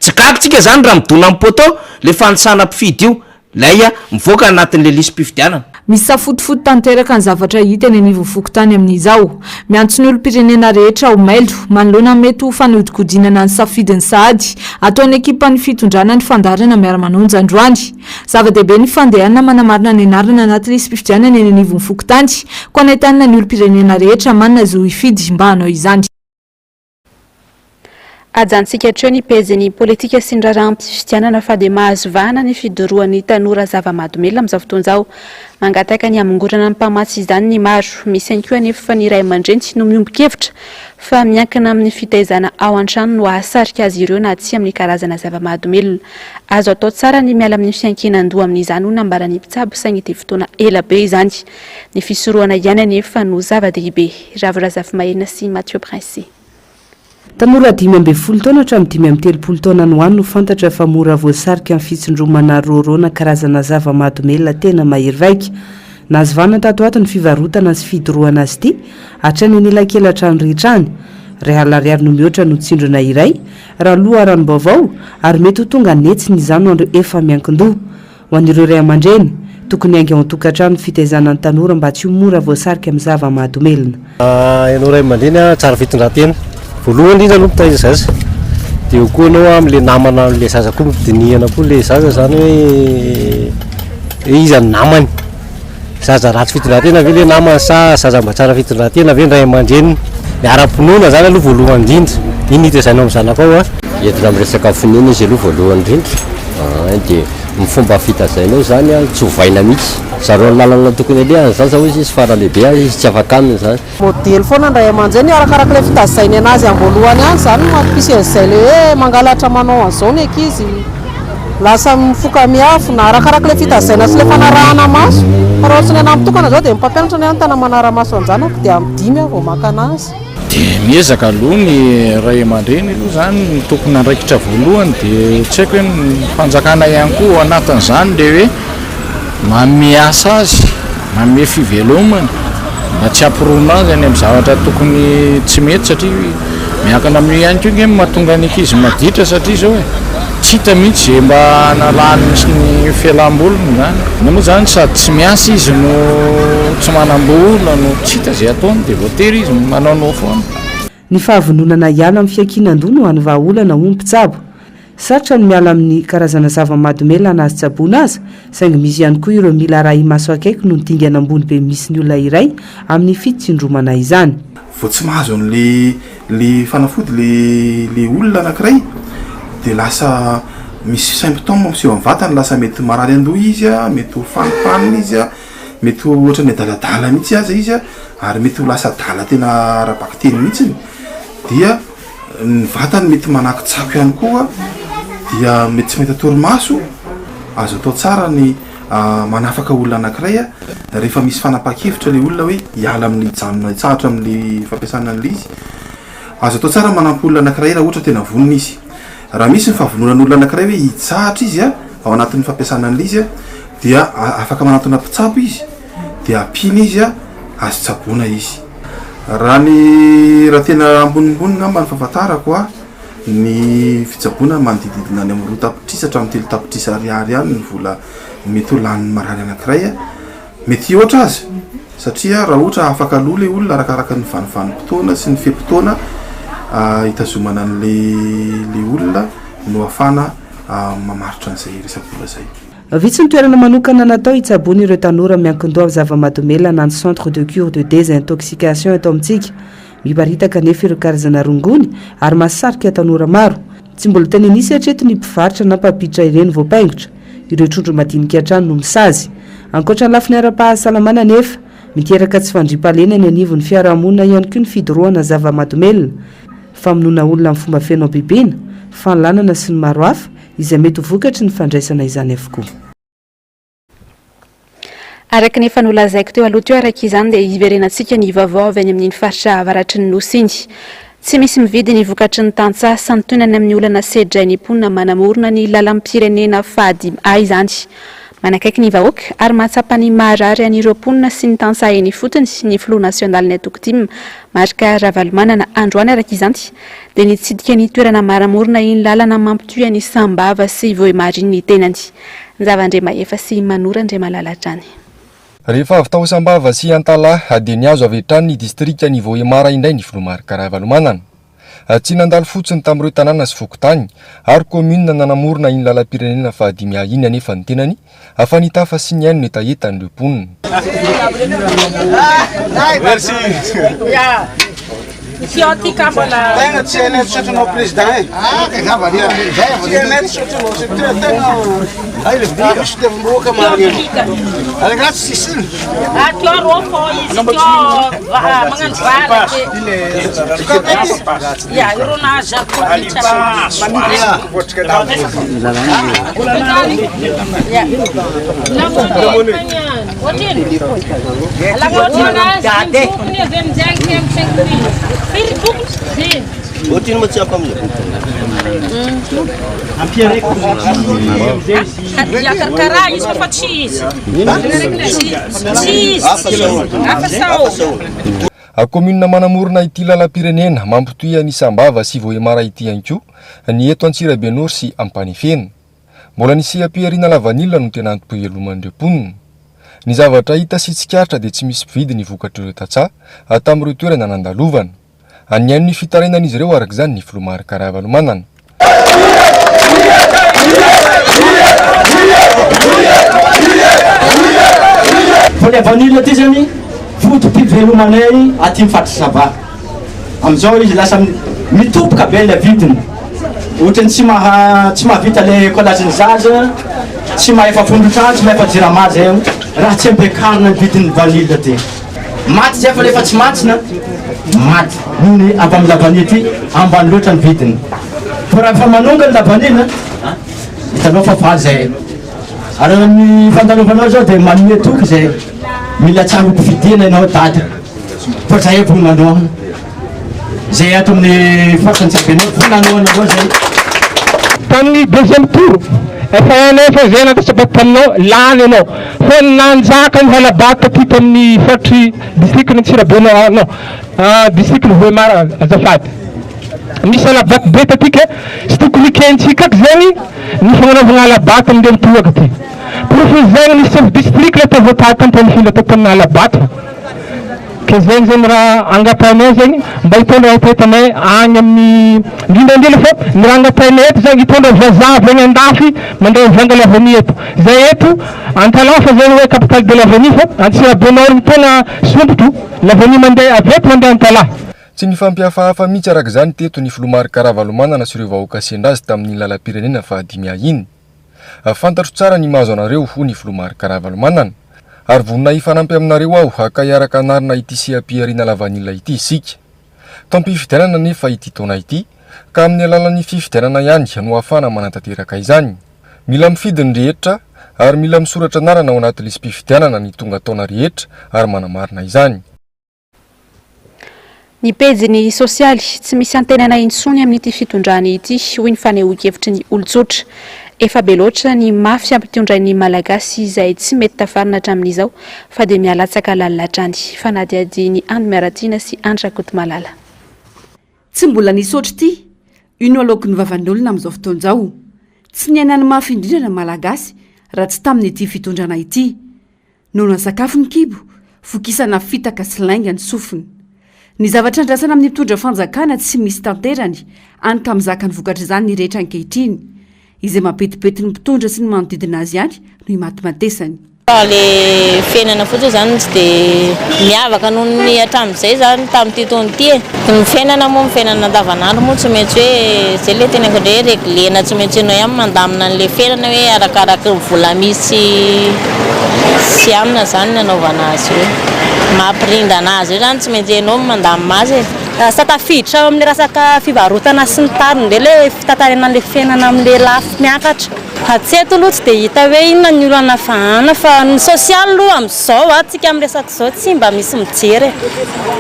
Tsy kakitsika zany raha midona amin'ny poto le fanisana mpifidy io lay mivoaka anatin'le lisam-pifidianana. Misy safotofoto tanteraka ny zavatra hita eny anivon'ny fokotany amin'izao. Miantso ny olom-pirenena rehetra ho mailo manoloana mety ho fanodikodinana ny safidiny sahady ataon'ny ekipan'ny fitondrana ny fandaharana miara-manonja androany. Zava-dehibe ny fandehanana manamarina ny anarana anaty lisam-pifidianana eny anivon'ny fokotany ko anaitanana ny olom-pirenena rehetra manana zo hifidy mba hanao izany. ajantsika hatreo ny peziny politika sy ny raharaham-pifidianana fa dia mahazo vahana ny fidoroan'ny tanora zava-mahadomelona amin'izao fotoana izao mangataka ny amongorana ny mpamatsy izany ny maro misy ihany koa anefa ny ray aman-dreny no miombon-kevitra fa miankina amin'ny fitaizana ao an-trano no ahasarika azy ireo na tsy amin'ny karazana zava-mahadomelona azo atao tsara ny miala amin'ny fiankinan-doha amin'izany ho nambarany mpitsabo saingy ity fotoana ela be izany ny fisoroana ihany anefa no zava-dehibe Ravirazafy Mahena sy Mathieu Prince. Tanora 5 taona hatramin'ny 13 taona no any no fantatra fa mora voasarika amin'ny fitsindromana rorona karazana zava-mahadomelona tena mahery vaika. Nazivana tato ato ny fivarotana sy fidorohana azy ity hatrany anelakelatra ny rehetrany. Ray alariary no mihoatra no tsindrona iray raha loha ranom-baovao ary mety ho tonga netsiny izany andro efa miankin-doha. Ho an'ireo ray aman-dreny tokony hainga ao an-tokantrano fitaizana ny tanora mba tsy ho mora voasarika amin'ny zava-mahadomelona. Ianao ray aman-dreny tsara fitondran-tena. Voalohany indrindra aloha mitaiza zaza dia eo koa anao amin'ilay namana an'ilay zaza koa midinihana koa ilay zaza zany hoe iza ny namany zaza ratsy fitondran-tena ave ilay namany sa zaza mba tsara fitondran-tena ave ny ray aman-dreny miara-pinoana zany aloha voalohany indrindra iny hitaizana amin'ny zanaka ao entina amin'ny resaka finoana izy aloha voalohany indrindra dia ny fomba fitazainao zany tsy hovaina mihitsy zareo ny lalana tokony alehany zany zao izy faralehibe izy tsy afaka aminy zany modely foana ny ray aman-dreny arakaraka ilay fitazainy anazy am-boalohany any zany mampisy an'izay le hoe mangalatra manao an'izao ny ankizy lasa mifoka miafo na arakaraka ilay fitazaina sy ilay fanarahana maso fa raha ohatsy ny anahy mitokana zao dia mipampianatra ny antana manara-maso anjanako dia am'dimy aho vao maka anazy. Dia miezaka aloha ny ray aman-dreny aloha zany ny tokony andraikitra voalohany dia tsy haiko hoe ny fanjakana ihany koa anatin'izany dia hoe mamiasa azy manome fivelomana mba tsy hampirona azy any amin'ny zavatra tokony tsy mety satria miankana amin'io ihany koa nge mahatonga ny ankizy maditra satria zao hoe tsy hita mihitsy mba nalany ny fialam-bolony zany na moa zany sady tsy miasa izy no tsy manam-bola no tsy hita izay ataony dia voatery izy manaonao foana. Ny fahavononana hiala amin'ny fiankinan-doha no an'ny vahaolana ho mpitsabo sarotra ny miala amin'ny karazana zava-mahadomelona azy tsaboana azy saingy misy ihany koa ireo mila raha imaso akaiky no nydingana ambony be misy ny olona iray amin'ny fitsindromana izany. Vao tsy mahazo le fanafody le olona anankiray dia lasa misy symptôme miseho amin'ny vatany lasa mety marary an-doha izy mety ho fanipanina izy mety ho ohatra ny adaladala mihitsy aza izy ary mety ho lasa dala tena ara-bakteny mihitsy dia ny vatany mety manaky tsako ihany koa dia mety tsy mety torimaso azo atao tsara ny manafaka olona anankiray rehefa misy fanapa-kevitra le olona hoe hiala amin'ny janona tsahatra amin'ny fampiasana an'le izy azo atao tsara manampy olona anankiray raha ohatra tena vonona izy raha misy ny fahavononan'olona anankiray hoe hitsahatra izy ao anatin'ny fampiasana an'le izy dia afaka manatona mpitsabo izy dia ampina izy azo tsaboana izy raha tena ambonimbony ngamba ny fahafantarako ny fitsaboana manodididina any amin'ny 2 tapitrisa hatramin'ny 3 tapitrisa ariary ihany ny vola mety ho lan'ny marary anankiray mety ohatra azy satria raha ohatra afaka aloha le olona arakaraka ny vanivani-potoana sy ny fe-potoana hitazomana an'le olona no afana mamaritra an'izay resabola zay. Vitsy ny toerana manokana natao hitsaboana ireo tanora miankin-doha amin'ny zava-mahadomelona na ny centre de cure de désintoxication eto amintsika miparitaka nefa ireo karazana rongony ary mahasarika tanora maro tsy mbola teny nisy hatreto ny mpivarotra na mpapitra ireny voapaingotra ireo trondro madinika hatrany no misazy ankoatra ny lafiny ara-pahasalamana nefa miteraka tsy fandriam-palena ny anivon'ny fiarahamonina ihany koa ny fidorohana zava-mahadomelona famonoana olona amin'ny fomba feno bibina fanlanana sy ny maro hafa izay mety ho vokatry ny fandraisana izany avokoa. Araka ny efa nolazaiko teo aloha teo araka izany dia hiverenantsika ny vaovao avy any amin'ny faritra avaratry ny nosy iny. Tsy misy mividy ny vokatry ny tantsaha santonany amin'ny olana sedray ny mponina manamorona ny lalam-pirenena fahadimy izany. Manakaiky ny vahoaka ary mahatsapa ny maharary an'ireo mponina sy ny tantsaha eny fotony ny Front National Network marika Ravalomanana androany araka izany dia nitsidika ny toerana manamorona iny lalana mampitohy ny sambava sy voimariny ny tenany. Zavandre Mahefa sy Manora Ndre Malalatrany. Rehefa avy tao Sambava sy Antalahy dia niazo avy hatrany ny distrikta ny Vohemara indray ny filomarika Ravalomanana. Tsy nandalo fotsiny tamin'ireo tanàna sy fokotany ary commune nanamorona iny lalam-pirenena fahadimy iny anefa ny tenany afa nitafa sy ny aino ny etaentan'ireo mponina. Tegna tsy hainay sotranao président e. Tsy hainay sotranao secrétaire tegna misy devombroka mariny. Alagraty sisiny. Otrino mo siya pamilya? Commune manamorona ity lalam-pirenena mampitohy an'Isambava sy Vohemara ity ihany koa ny eto Antsirabenoro sy Ampanefena. Mbola nisy ampiarina lavanila no tena antom-piveloman'ireo mponina. Ny zavatra hita sy tsikaritra dia tsy misy mpividy ny vokatra ireo tantsaha tamin'ireo toerana nandalovana. Aniany ny fitarainan'izy ireo araka izany ny Filomary Karavalomanana. Volevanila ty zany fotom-pivelomanay aty mifatry Sava. Amin'izao izy lasa mitoboka be ilay vidiny. Ohatrany tsy mahavita le kolaziny zaza, tsy mahefa fondrotrano, tsy mahefa jirama zay raha tsy ampiakarina ny vidin'ny vanila ty. Maty zay fa lefa tsy matsina, maty. Ny avy amin'ny lavanila ty ambany loatra ny vidiny. Fa raha fa manonga ny lavanila, hitanao fa faly zay. Ary ny fantalovanao zao dia manome toky zay. Mila tsara mpividiana ianao dady. Fa zay vonanoana. Zay ato amin'ny fatrany Antsirabenoro vonanoana avao zay. Tamin'ny deuxième tour efa hainay zay natsapaky taminao lany ianao fa nanjaka ny halabata ty tamin'ny fatry districtny Antsirabenoro non districtny Vohemara azafady. Misy halabata be tatika sy tokony kentsika ak zany ny fagnanaovana halabata amindray mitohaka ty. Profezegny ny chef district le tavoatady tampamifila tatamina halabata. Ke zegny zany raha angapainay zegny mba hitondra tetanay agny amin'ny indrindraindrindra fa ny raha angapainay eto zany hitondra vazava egny andafy mandeha mivanga lavany eto. Zay eto Antalafa zany hoe capitale de lavany fa Antsirabenoro tena sombotro lavany mandeha avy eto mandeha Antala. Tsy nifampihafahafa mihitsy araka izany teto ny Filomary Karavalomanana sy ireo vahoaka sendra azy tamin'ny lalam-pirenena fa 5 iny. Fantatro tsara ny mahazo anareo ho ny Filomary Karavalomanana. Ary vonina hifanampy aminareo aho haka hiaraka anarina ity sy ampiarina lavanila ity isika. Taom-pifidianana nefa ity taona ity ka amin'ny alalan'ny fifidianana ihany no ahafana manantanteraka izany. Mila mifidy ny rehetra ary mila misoratra anarana ao anaty lisy mpifidianana ny tonga taona rehetra ary manamarina izany. Ny pejiny sosialy tsy misy antenana intsony amin'ity fitondrany ity hoy ny fanehoan-kevitry ny olon-tsotra. Efa be loatra ny mafy ampitondrain'ny malagasy izay tsy mety tafarina hatramin'izao fa dia mialatsaka lalilatra any. Fanadiadiny Andy Miaratina sy Andrakoto Malala. Tsy mbola nisaotra ity ino aloky ny vavan'olona amin'izao fotoan'izao. Tsy niainany mafy indrindra ny malagasy raha tsy tamin'ity fitondrana ity. Noho ny sakafo ny kibo, fokisana fitaka sy lainga ny sofiny. Ny zavatra andrasana amin'ny mpitondra fanjakana tsy misy tanterany, anka mizaka ny vokatra izany ny rehetra ankehitriny. Izay mampetipety ny mpitondra sy ny manodidina azy ihany no himaty-matesany. Le fiainana fotsiny zany tsy dia miavaka noho ny hatramin'izay zany tamin'ity taona ity. Ny fiainana moa fiainana andavanandro moa tsy maintsy hoe zay le tena hoe reglena tsy maintsy ianao ihany mandamina an'le fiainana hoe arakaraka ny vola misy sy amina zany nanaovana azy hoe mampirindana azy io zany tsy maintsy ianao mandamina azy. Sa tafiditra amin'ny resaka fivarotana sy ny tariny dia le fitantarana an'le fiainana amin'le lafy miakatra. Hatseto aloha tsy dia hita hoe inona ny olana fahana fa ny sosialy aloha amin'izao atsika amin'ny resaka izao tsy mba misy mijery.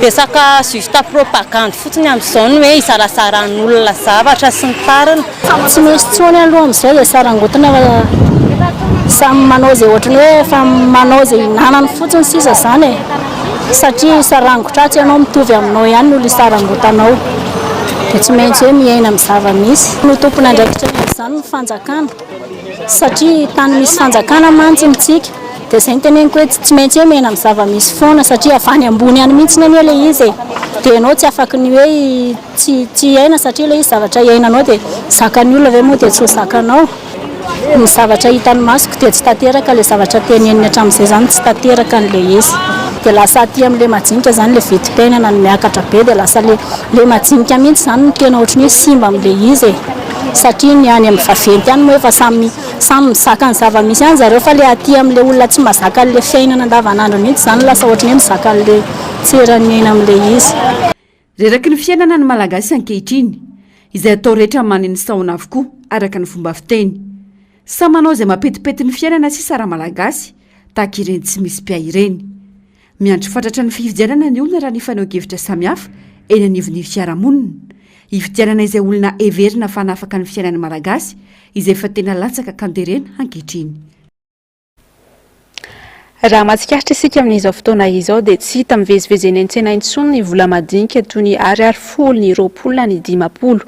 Dia saka justa propagande fotsiny amin'izao ny hoe isarasaran'olona zavatra sy ny tariny. Tsy misy tsony aloha amin'izao dia sarangotana samy manao izay ohatrany hoe efa manao izay hinanany fotsiny sisa izany e. Satria sarangotra tsy ianao mitovy aminao ihany no sarangotanao. Dia tsy maintsy hoe miaina amin'ny zava-misy. No tompona andraikitra izany ny fanjakana. Satria tany misy fanjakana mantsy mitsika. Dia izay ny teneniko hoe tsy maintsy hoe miaina amin'ny zava-misy foana satria avany ambony any mihitsy ny ilay izy e. Dia ianao tsy afaka ny hoe tsy iaina satria ilay izy zavatra iainanao dia zakan'ny olona ve moa dia tsy ho zakanao. Ny zavatra hitan'ny masoko dia tsy tanteraka, ilay zavatra teneniny hatramin'izay zany tsy tanteraka an'ilay izy. dia lasa aty amin'le majinika zany le veti-piainana ny miakatra be dia lasa le majinika mihitsy zany no tena ohatry ny hoe simba amin'le izy satria ny any amin'ny vaventy any moa efa samy mizaka ny zava-misy any zareo fa le aty amin'le olona tsy mazaka an'le fiainana andavanandro mihitsy zany lasa ohatry ny hoe mizaka an'le tserany aina amin'le izy. Reraky ny fiainana ny malagasy ankehitriny izay atao rehetra maneny saona avokoa araka ny fomba fiteny. Samy manao izay mampetipety ny fiainana sisa raha malagasy tahaka ireny tsy misy pia ireny. Miandry fatratra ny fifidianana ny olona raha ny faneho-kevitra samihafa eny anivon'ny fiarahamonina. Hifidianana izay olona everina fanafaka ny fiainan'ny malagasy izay efa tena latsaka kanterena ankehitriny. Raha mahatsikaritra isika amin'izao fotoana izao dia tsy hita mivezivezeny an-tsena intsony ny vola madinika toy ny 20 ny 20 ny 50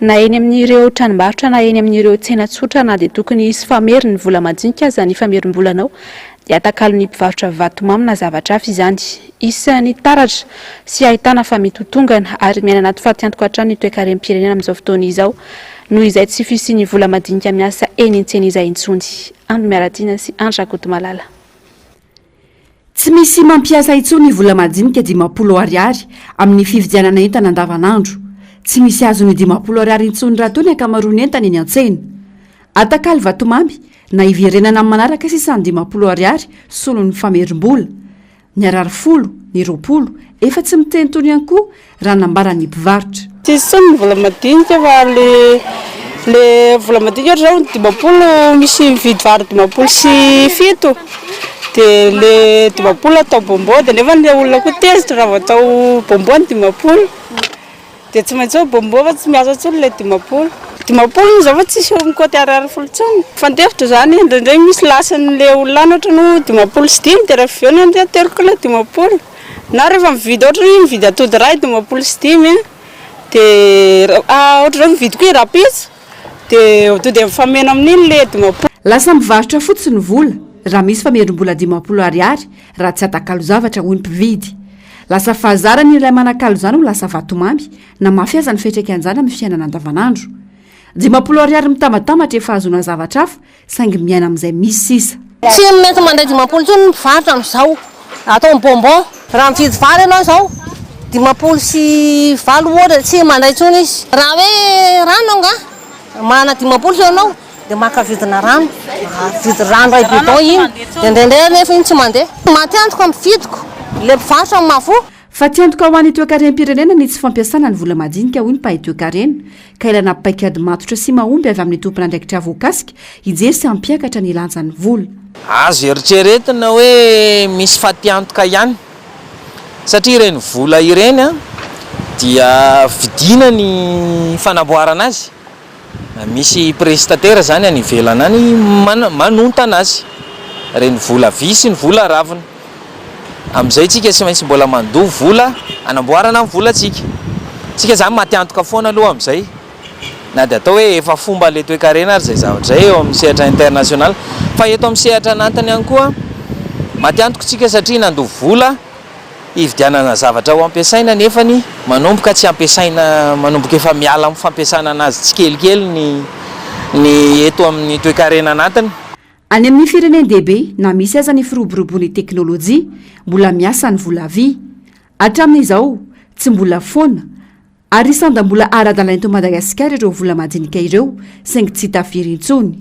na eny amin'ireo tranombarotra na eny amin'ireo tsena tsotra na dia tokony isy famery ny vola madinika aza ny famerim-bolanao dia atakalo ny mpivarotra vatomamy na zavatra hafa izany. Isan'ny taratra sy ahitana famitotongana ary miaina anaty fatiantoka hatrany ny toe-karem-pirenena amin'izao fotoana izao noho izay tsy fisian'ny vola madinika miasa eny an-tsena izay intsony. Andro Miaratina sy Andra Kotomalala. Tsy misy mampiasa intsony vola madinika 50 ariary amin'ny fividianana entana andavanandro. Tsy misy azony 50 ariary intsony raha tony akamaroany entana eny an-tsena. Atakalo vatomamy na iverenana amin'ny manaraka sisa ny 50 ariary solo ny famerim-bola. Ny 20 ny 20 efa tsy miteny tony ihany koa raha nambaran'ny mpivarotra. Tsisy ny vola madinika fa le vola madinika zao 50 misy mividy vary 50 sy 7 dia le 50 atao bonbon dia nefa le olona koa tezitra raha atao bonbon 50 dia tsy maintsy hoe bonbon fa tsy miasa tsony le 50 zao fa tsisy eo mikoty ariary folo tsony fandefitra zany indraindray misy lasan'le olona any ohatra no 50 sy 5 dia rehefa aveo ny ateriko le 50 na rehefa mividy ohatra ny mividy atody ray 50 sy 5 dia ohatra zao mividy koa rapitsa dia to dia mifameno amin'iny le 50. Lasa mivarotra fotsiny vola raha misy famerim-bola 50 ariary raha tsy atakalo zavatra hoy ny mpividy. Lasa fahazarany ilay manakalo zany ho lasa vatomamy na mafiaza ny fetrakan'izany amin'ny fiainana andavanandro. 50 ariary mitambatamatra efa azona zavatra hafa saingy miaina amin'izay misy sisa. Tsy mety mandray 50 tsony mivarotra amin'izao atao bonbon raha mividy vary ianao zao 50 sy 4 ohatra tsy mandray tsony izy. Raha hoe rano nga mana 50 ianao dia maka vidina rano vidy rano ray bidon iny dia ndraindray nefa iny tsy mandeha matiantoka amin'ny vidiko le mpivarotra amin'ny mafo. Fa tiantoka ho an'ny toe-karem-pirenena ny tsy fampiasana ny vola madinika hoy ny mpahay toe-karena ka ilana paikady matotra sy mahomby avy amin'ny tompon'andraikitra voakasika hijery sy hampiakatra ny lanjan'ny vola. Azo eritreretina hoe misy fatiantoka ihany satria ireny vola ireny dia vidina ny fanamboarana azy. Misy prestataire zany any ivelana any manontana azy reny vola visy ny vola ravina amin'izay tsika tsy maintsy mbola mandoa vola anamboarana amin'ny vola tsika zany matiantoka foana aloha amin'izay na dia atao hoe efa fomba le toe-karena ary zay zavatra zay eo amin'ny sehatra international fa eto amin'ny sehatra anatiny ihany koa matiantoka tsika satria nandoa vola hividianana zavatra ho ampiasaina nefany manomboka tsy ampiasaina manomboka efa miala amin'ny fampiasana anazy tsy kelikely ny eto amin'ny toe-karena anatiny. Any amin'ny fireneny dehibe na misy aza ny firoboroboan'ny teknôlôjia mbola miasa ny vola vy hatramin'izao tsy mbola foana ary sanda mbola ara-dalaina eto Madagasikara ireo vola madinika ireo saingy tsy tafiry intsony.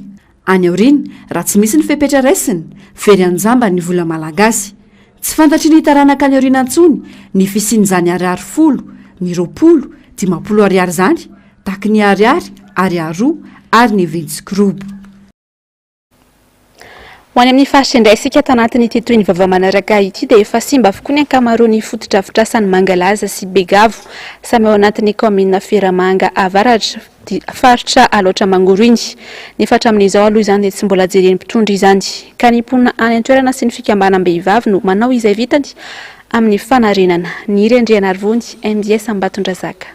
Any aoriny raha tsy misy ny fepetra raisiny very anjamba ny vola malagasy. Tsy fantatry ny taranaka any aorina intsony ny fisian'izany ariary 10 ny 20 50 ariary zany taky ny ariary ariary ary ny ventsykrobo. Ho any amin'ny faritra indray isika tanatin'ity toy ny vava-manaraka ity dia efa simba avokoa ny ankamaroany fotodrafitrasany Mangalaza sy Begavo samy ao anatin'ny commune Firamanga Avaratra faritra aloatra Mangoriny. Nefa hatramin'izao aloha izany dia tsy mbola jereny mpitondra izany ka ny mponina any an-toerana sy ny fikambanam-behivavy no manao izay vitany amin'ny fanarenana. Ny Rendriana Arvony MDS Ambatondrazaka.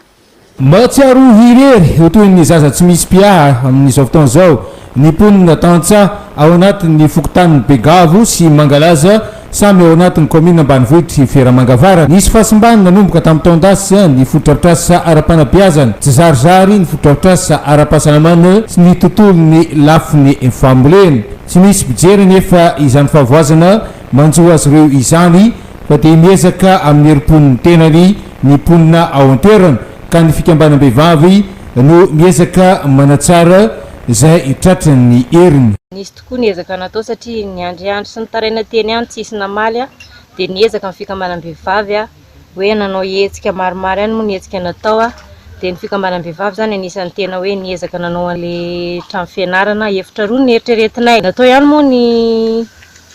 Matsiaro hirery toy ny zaza tsy misy pia amin'izao fotoana izao ny mponina tantsa ao anatin'ny fokotanin'ny Begavo sy Mangalaza samy ao anatin'ny commune ambanivohitra Firamanga Avaratra. Nisy fahasimbany nanomboka tamin'ny taon-dasa ny fotodrafitrasa ara-panabeazana tsy zarizary ny fotodrafitrasa ara-pahasalamana sy ny tontolon'ny lafiny fambolena. Tsy misy pijery nefa izany fahavoazana manjo azy ireo izany fa dia miezaka amin'ny erim-poniny tenany ny mponina ao an-toerana ka ny fikambanam-behivavy no miezaka manatsara izay hitratrany heriny. Nisy tokoa ny ezaka natao satria ny andriandro sy ny taraina teny ihany tsisy namaly dia niezaka amin'ny fikambanam-behivavy hoe nanao hetsika maromaro ihany moa ny hetsika natao dia ny fikambanam-behivavy zany anisan'ny tena hoe niezaka nanao an'ilay trano fianarana efitra roa ny eritreretinay. Natao ihany moa ny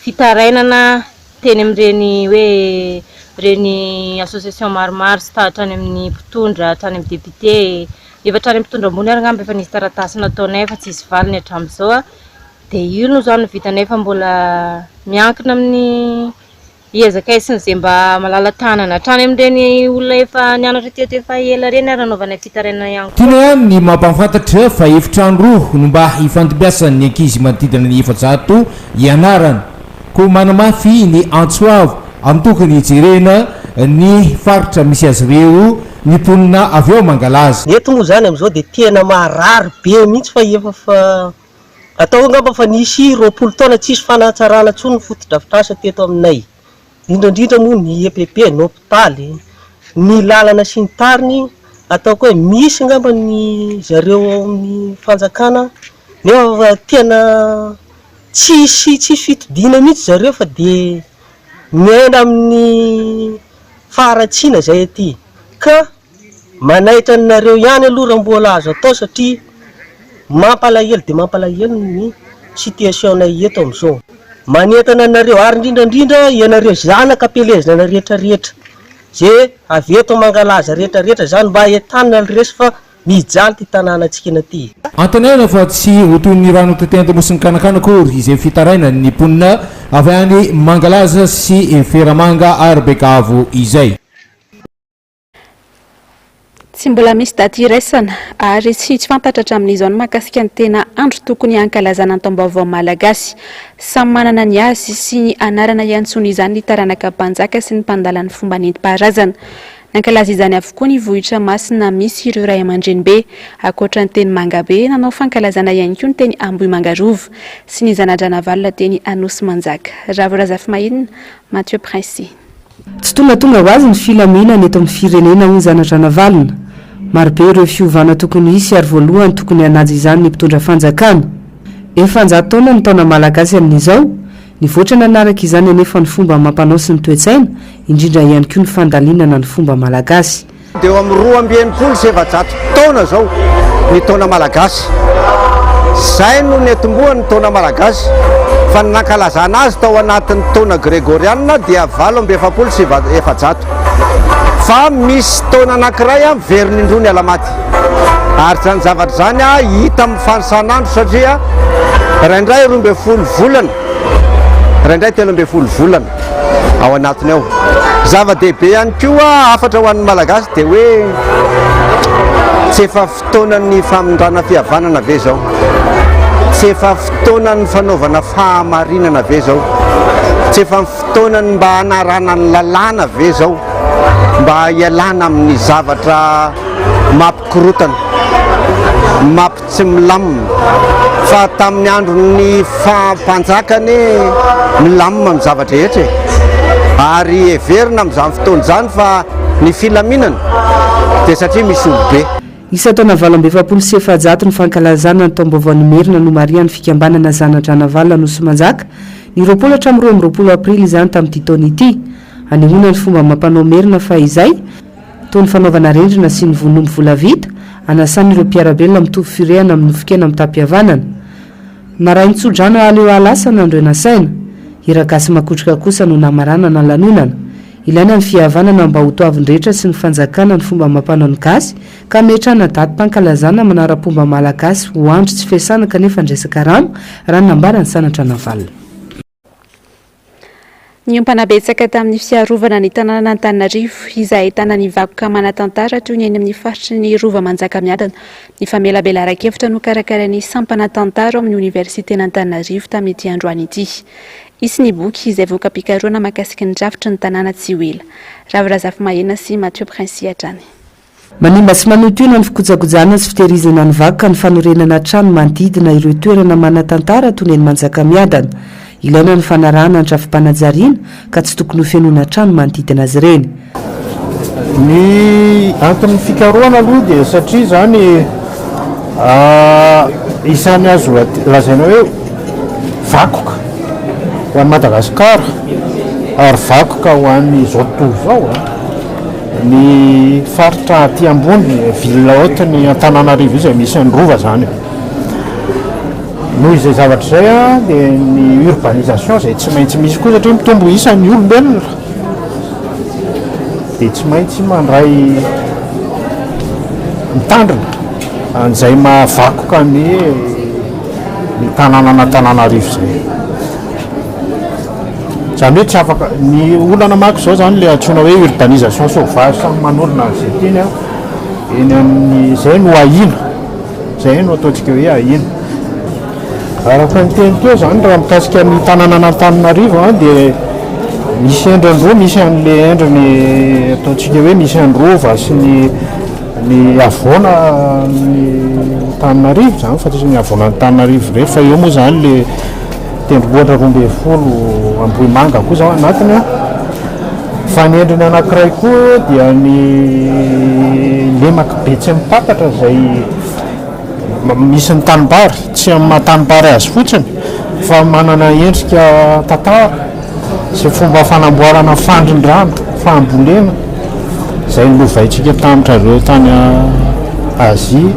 fitarainana teny amin'ireny hoe reny association maromaro sy hatrany amin'ny mpitondra hatrany amin'ny député efa hatrany amin'ny mpitondra ambony ary ngamba efa nisy taratasy nataonay fa tsisy valiny hatramin'izao dia io no zany vitanay fa mbola miankina amin'ny ezakay sy izay mba malala tanana hatrany amin'ireny olona efa nianatra teto efa ela reny ary anaovanay fitarainana ihany koa. Tiana ihany ny mampafantatra fa efitrano roa no mba hifantombiasan'ny ankizy manodidina ny 700 ianarana koa manamafy ny Antsoavo amin'ny tokony hijerena ny faritra misy azy ireo ny mponina avy eo Mangalaza. Eto moa zany amin'izao dia tena marary be mihitsy fa efa fa atao angamba fa nisy 20 taona tsisy fanatsarana tsony fotodrafitrasa teto aminay. Indrindra moa ny EPP ny hôpitaly ny lalana sy ny tariny ataoko hoe misy angamba ny zareo ao amin'ny fanjakana nefa tena tsisy fitodiana mihitsy zareo fa dia miaina amin'ny faharatsiana zay aty ka manaitra nareo ihany aloha raha mbola azo atao satria mampalahelo dia mampalahelo ny situationay eto amin'izao. Manentana nareo ary indrindra ianareo zanaka pelezina na rehetrarehetra zay avy eto Mangalaza rehetrarehetra zany mba entanina resy fa mijaly ty tanànantsika aty. Antanaina fa tsy ho toy ny rano tetenta mosiny kanakana kory izay fitaraina ny mponina avy any Mangalaza sy Feramanga ary Bekavo izay. Tsy mbola misy daty iraisana ary tsy fantatra hatramin'izao ny mahakasika ny tena andro tokony hankalazana ny taom-baovao malagasy. Samy manana ny azy sy ny anarana iantsony izany ny taranaka mpanjaka sy ny mpandala ny fomba nentim-paharazana. Nankalaza izany avokoa ny vohitra masina misy ireo ray aman-dreny be ankoatra ny teny Mangabe nanao fankalazana ihany koa ny teny Ambohimangarova sy ny zana-drana valona teny Anosy Manjaka. Ravorafy Mahinina, Mathieu Prince. Tsy tonga ho azy ny filaminana eto amin'ny firenena hoy zana-drana valona. Marobe ireo fiovana tokony hisy ary voalohany tokony hanaja izany ny mpitondra fanjakana. Efa 100 taona ny taona malagasy amin'izao, ny voatra nanaraka izany anefa ny fomba mampanao sy ny toe-tsaina, indrindra ihany koa ny fandalinana ny fomba malagasy. Dia eo amin'ny 2,700 taona zao ny taona malagasy. Zay no netombohan'ny taona malagasy fa ny nankalazana azy tao anatin'ny taona grégoriana dia 8,700. Fa misy taona anankiray very nindrony alamaty ary zany zavatra zany hita amin'ny fanisan'andro satria raindray 12 volana raindray 13 volana ao anatiny ao. Zava-dehibe ihany koa afatra ho an'ny malagasy dia hoe tsy efa fotoanan'ny famindrana fihavanana ve zao, tsy efa fotoanan'ny fanaovana fahamarinana ve zao, tsy efa fotoanany mba hanarana ny lalàna ve zao mba ialana amin'ny zavatra mampikorotana mampitsy milamina fa tamin'ny andron'ny fampanjakany milamina amin'ny zavatra rehetra ary everina amin'izany fotoana izany fa ny filaminana dia satria misy olobe. Isa taona 2700 ny fankalazana ny taom-baovao nimerina no marian'ny fikambanana zana-drana valona Anosy Manjaka ny 20 aprily izany tamin'ity taona ity. Anehoana ny fomba mampanao merina fa izay toy ny fanaovana rendrina sy ny vonomy vola vita anasany ireo mpiarabelona mitovy firehana amin'ny nofikena amin'ny tampihavanana. Narainy tsodrana aleo alasa nandro nasaina iragasy makotrika kosa no namaranana ny lanonana. Ilaina ny fihavanana mba ho toavin-drehetra sy ny fanjakana ny fomba mampanao ny gasy ka metrana daty mpankalazana manara-pomba malagasy ho andro tsy fiasana kanefa ndresaka rano raha nambarany sanatra navalona. Ny ompanabetsaka tamin'ny fiarovana ny tanàna Antananarivo izay ahitana ny vakoka manatantara toy ny eny amin'ny faritry ny Rova Manjakamiadana. Ny famelabela arak'efitra no karakarain'ny sampanatantara amin'ny Université n'Antananarivo tamin'ity androany ity. Isy ny boky izay voka-pikaroana mahakasika ny drafitry ny tanàna tsy ho ela. Ravorafy Mahinina sy Mathieu Prince hatrany. Manimba sy manotoana ny fikojakojana sy fitehirizana ny vakoka ny fanorenana trano manodidina ireo toerana manatantara toy ny eny Manjakamiadana. ilaina ny fanarahana antrafim-panajariana ka tsy tokony ho fianoana trano manodidina azy ireny. Ny antony fikarohana aloha dia satria zany isany azo lazaina hoe vakoka ho an'ny Madagasikara ary vakoka ho an'ny zao tontolo zao ny faritra aty ambony ville haute ny Antananarivo izay misy ny rova zany noho izay zavatra izay dia ny urbanisation izay tsy maintsy misy koa satria mitombo isan'ny olombelona dia tsy maintsy mandray mitandrina an'izay mahavakoka ny tanàna n'Antananarivo zay. Zany hoe tsy afaka ny olana mako zao zany le antsoina hoe urbanisation sauvage samy manolona an'izay teny eny amin'ny zay no ahina, zay no ataontsika hoe ahina. Araka ny teny teo zany raha mikasika ny tanàna n'Antananarivo dia misy endriny misy an'le endriny ataontsika hoe misy ny rova sy ny avoana ny Antananarivo zany fa tsy ny avoana ny Antananarivo rehetra fa eo moa zany le tendrombohitra 12 Ambohimanga koa zao anatiny fa ny endriny anankiray koa dia ny lemaka Betsy Mipakatra izay misy ny tanimbary tsy amin'ny mahatanimbary azy fotsiny fa manana endrika tantara sy fomba fanamboarana fandrin-drano fahambolena izay novaintsika tamin'ireo tany Azia.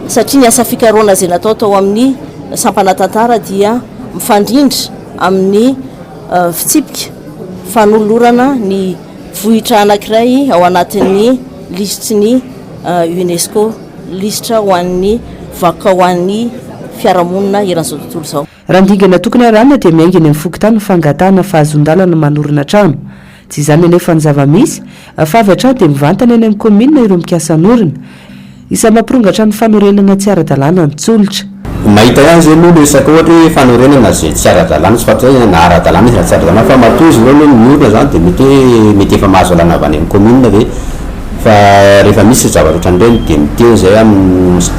Satria ny asa fikarohana izay natao tao amin'ny sampana tantara dia mifandrindra amin'ny fitsipika fanolorana ny vohitra anankiray ao anatin'ny listiny UNESCO listra ho an'ny vakoka ho an'ny fiarahamonina eran'izao tontolo izao. Raha ndingana tokony arahana dia miaingana amin'ny fokotany fangatahana fahazondalana manorina trano. Tsy izany anefa ny zava-misy fa avy hatrany dia mivantana eny amin'ny komina ireo mikasa norina isa mampirongatra ny fanorenana tsy ara-dalàna ny tsolotra. Mahita azy aloha resaka ohatra hoe fanorenana zay tsy ara-dalàna sy fatra na ara-dalàna izy na tsy ara-dalàna fa matoa izy ireo miorina zany dia mety efa mahazo alàna avy any amin'ny komina ve fa rehefa misy zavatra ohatran'ireny dia miteo zay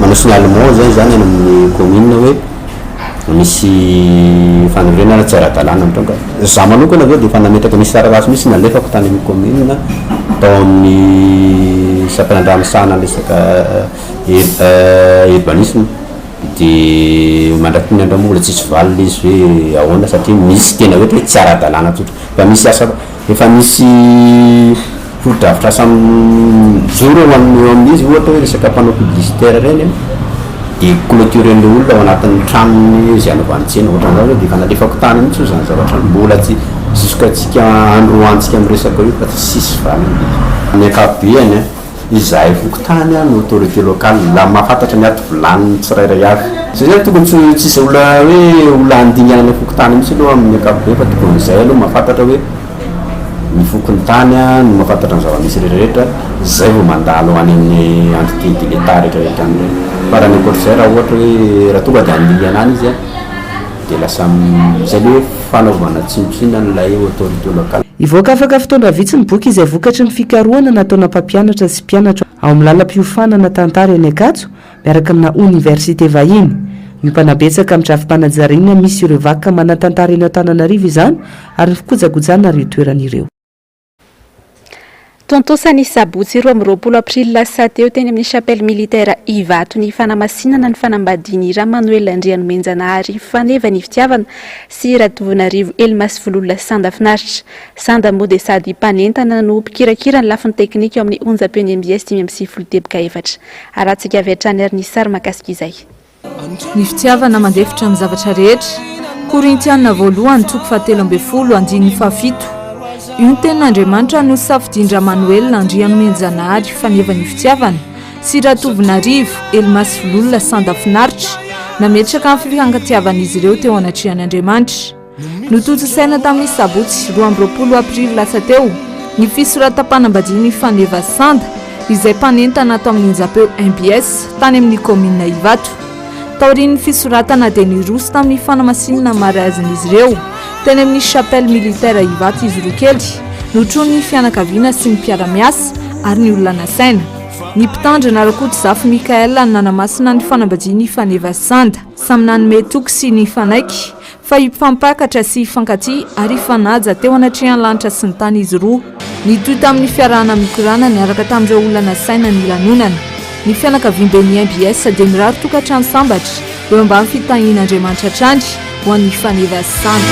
manao signalement zay zany any amin'ny komina hoe misy fanorenana tsy ara-dalàna mitronga. Za manokana aloha dia efa nametraka misy tararasy misy nalefako tany amin'ny komina tao amin'ny sampinandramisana resaka urbanisme dia mandraky ny andro mbola tsisy valina izy hoe ahoana satria misy tena hoe tsy ara-dalàna tsotra fa misy asa efa misy foto-davitra asa mijoro eo amin'izy ohatra hoe resaka panneau publicitaire reny dia clôturen'le olona ao anatin'ny tranony izay anaovantsena ohatran'izao dia efa nalefako tany mihitsy io zany zavatra mbola tsy jusqu'atsika androantsika amin'ny resaka io fa tsy sisy valina ny ankapobeny izahay fokotany ny autorité locale la mahafantatra ny ato volaniny tsirairay avy zay zany tokony tsisy olona hoe olona andinana ny fokotany mihitsy aloha amin'ny ankapobeny fa tokony izay aloha mahafantatra hoe ny fokony tany no mahafantatra ny zava-misy rehetrarehetra zay vao mandalo any amin'ny entité de l'État rehetrarehetra amin'ireny fa raha ny ankoatr'izay raha ohatra hoe raha tonga dia andingana any izy dia lasa zay le fanaovana tsinotsina n'ilay autorité locale. Ivoaka afaka fitondra vitsy ny boky izay vokatry ny fikarohana nataona mpampianatra sy mpianatra ao amin'ny lalam-piofanana tantara eny Ankatso miaraka amina université vahiny. Miopanabetsaka amin'ny trafim-panajariana misy ireo vakoka manatantara eny Antananarivo izany ary fikojakojana ireo toeran'ireo. Tontosany sabotsy 20 aprily lasa teo teny amin'ny chapelle militaire Ivato ny fanamasinana ny fanambadiany Ramanuel Andrianomenjanahary faneva ny fitiavana sy Ratovinarivo Elmas Vololona Sanda finaritra. Sanda moa dia sady mpanentana no mpikirakira ny lafiny teknika ao amin'ny 11 MBS 570 arahantsika avy hatrany ary ny sary mahakasika izay. Ny fitiavana mandefitra amin'ny zavatra rehetra. Korintiana voalohany toko 7:7 io ny tenin'Andriamanitra no safidin Ramanuel Andrianomenjanahary faneva ny fitiavana sy Ratovinarivo Elmas Vololona Sanda finaritra nametraka amin'ny fifankatiavan'izy ireo teo anatrehan'Andriamanitra. Nototosaina tamin'ny sabotsy 20 aprily lasa teo ny fisoratam-panambadiany faneva Sanda izay mpanentana tao amin'ny Njapeo MBS tany amin'ny komina Ivato. Taorian'ny fisoratana dia nirosy tamin'ny fanamasinana marazan'izy ireo teny amin'ny chapelle militaire Ivato izy roa kely notrony fianakaviana sy ny mpiara-miasa ary ny olona nasaina. Ny mpitandro Rakoto Zafy Mikaela nanamasina ny fanambadiany faneva Sanda samy nanome toky sy ny fanaiky fa hifampakatra sy hifankaty ary ifanaja teo anatrehany lanitra sy ny tany izy roa. Nitoy tamin'ny fiarahana mikorana niaraka tamin'ireo olana saina ny lanonana. Ny fianakaviam-be ny MBS dia mirary tokantrano sambatra eo ambany fitahian'Andriamanitra Trandry ho an'ny fanevasana.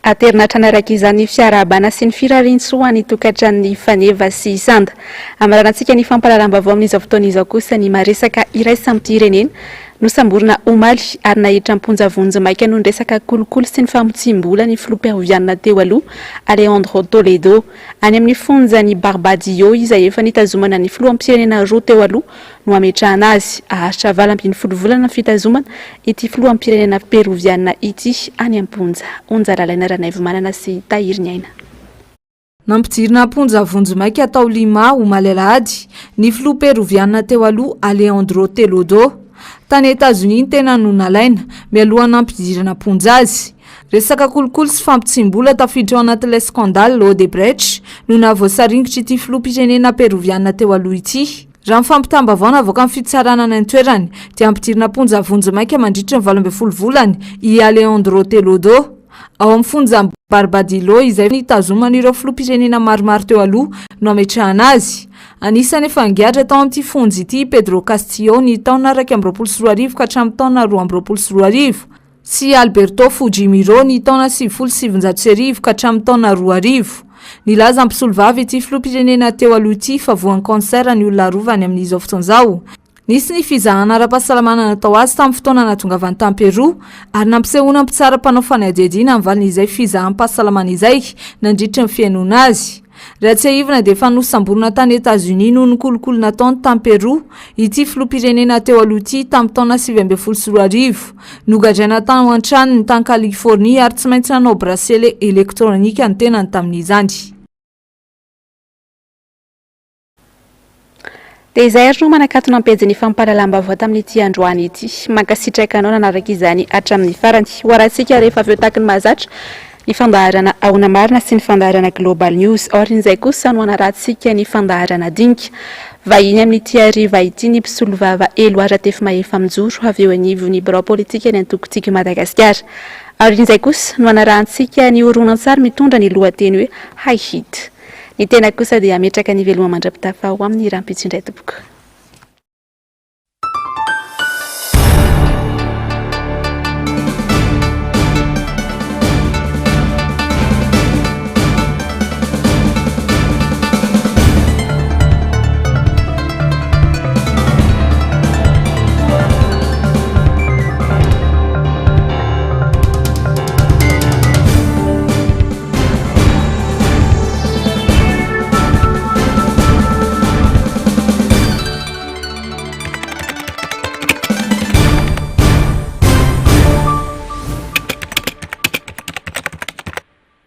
Aterinatra naraka izany fiarabana sy ny firarintsoa ny tokatran'ny faneva sy sanda. Amaranantsika ny fampalalam-baovao amin'izao fotoana izao kosa ny maresaka iraisa amin'ny pirenena nosamborina omaly ary nahitra amponja vonjy maika noho ny resaka kolokolo sy ny famotsim-bola ny filoham-pirenena teo aloha Alejandro Toledo any amin'ny fonjany Barbadio izay efa nitazomana ny filoham-pirenena roa teo aloha no ametrahana azy aharitra 20 volana fitazomana ity filoham-pirenena peroviana ity any amponja. Onja lalaina ranaivo manana sy tahiry ny aina. Nampijirina amponja vonjy maika atao 5 ho malalahady ny filoha peroviana teo aloha Alejandro Toledo. Tany États-Unis tena no nalaina mialohan'ny nampijirana amponja azy. Resaka kolokolo sy fampitsim-bola tafiditra ao anatin'ilay scandale Odebrecht no nahavoasaringitra ity filoham-pirenena peroviana teo aloha ity. Raha ny fampitambavao navoaka amin'ny fitsarana ny antoerany dia ampijirina amponja vonjy maika mandritra ny 12 volana i Alejandro Toledo. Ao amin'ny fonja Barbadilo izay nitazomana ireo filoham-pirenena maromaro teo aloha no ametrahana azy. Anisany efa ngiadra tao amin'ity fonjy ity Pedro Castillo ny taona 2024 ka hatramin'ny taona 2024 sy Alberto Fujimiro ny taona 77 ka hatramin'ny taona 2000. Nilaza ampisolo vavy ity filoham-pirenena teo aloha ity fa voan'ny kansera ny olona rovany amin'izao fotoana izao. Nisy ny fizahana ara-pahasalamana natao azy tamin'ny fotoana natongavany tany Peroa ary nampisehoana mpitsara mpanao fanadihadiana amin'ny valin'izay fizaham-pahasalamana izay nandritra ny fiainona azy. Raha tsy ahivana dia efa nosamborina tany États-Unis noho ny kolokolo nataony tany Peroa ity filoham-pirenena teo aloha ity tamin'ny taona 2024. Nogadraina tany an-trano ny tany California ary tsy maintsy nanao bracelet elektronika ny tenany tamin'izany. Dia izay ary no manakatona ampejy fampalalam-baovao tamin'ity androany ity. Mankasitraka anao nanaraka izany hatramin'ny farany. Hoaratsika rehefa avy eo taky ny mahazatra ny fandaharana ahona marina sy ny fandaharana Global News. Orin'izay kosa no anaratsika ny fandaharana dinika. Vahiny amin'ity hariva ity ny mpisolo vava elo aratefy mahefa mijoro avy eo anivo ny birao politika ny Antokotiko Madagasikara. Orin'izay kosa no anaratsika ny horonan-tsary mitondra ny lohateny hoe High Hit. Ny tena kosa dia ametraka ny veloma mandrapitafa ho amin'ny rampitsindray tompoko.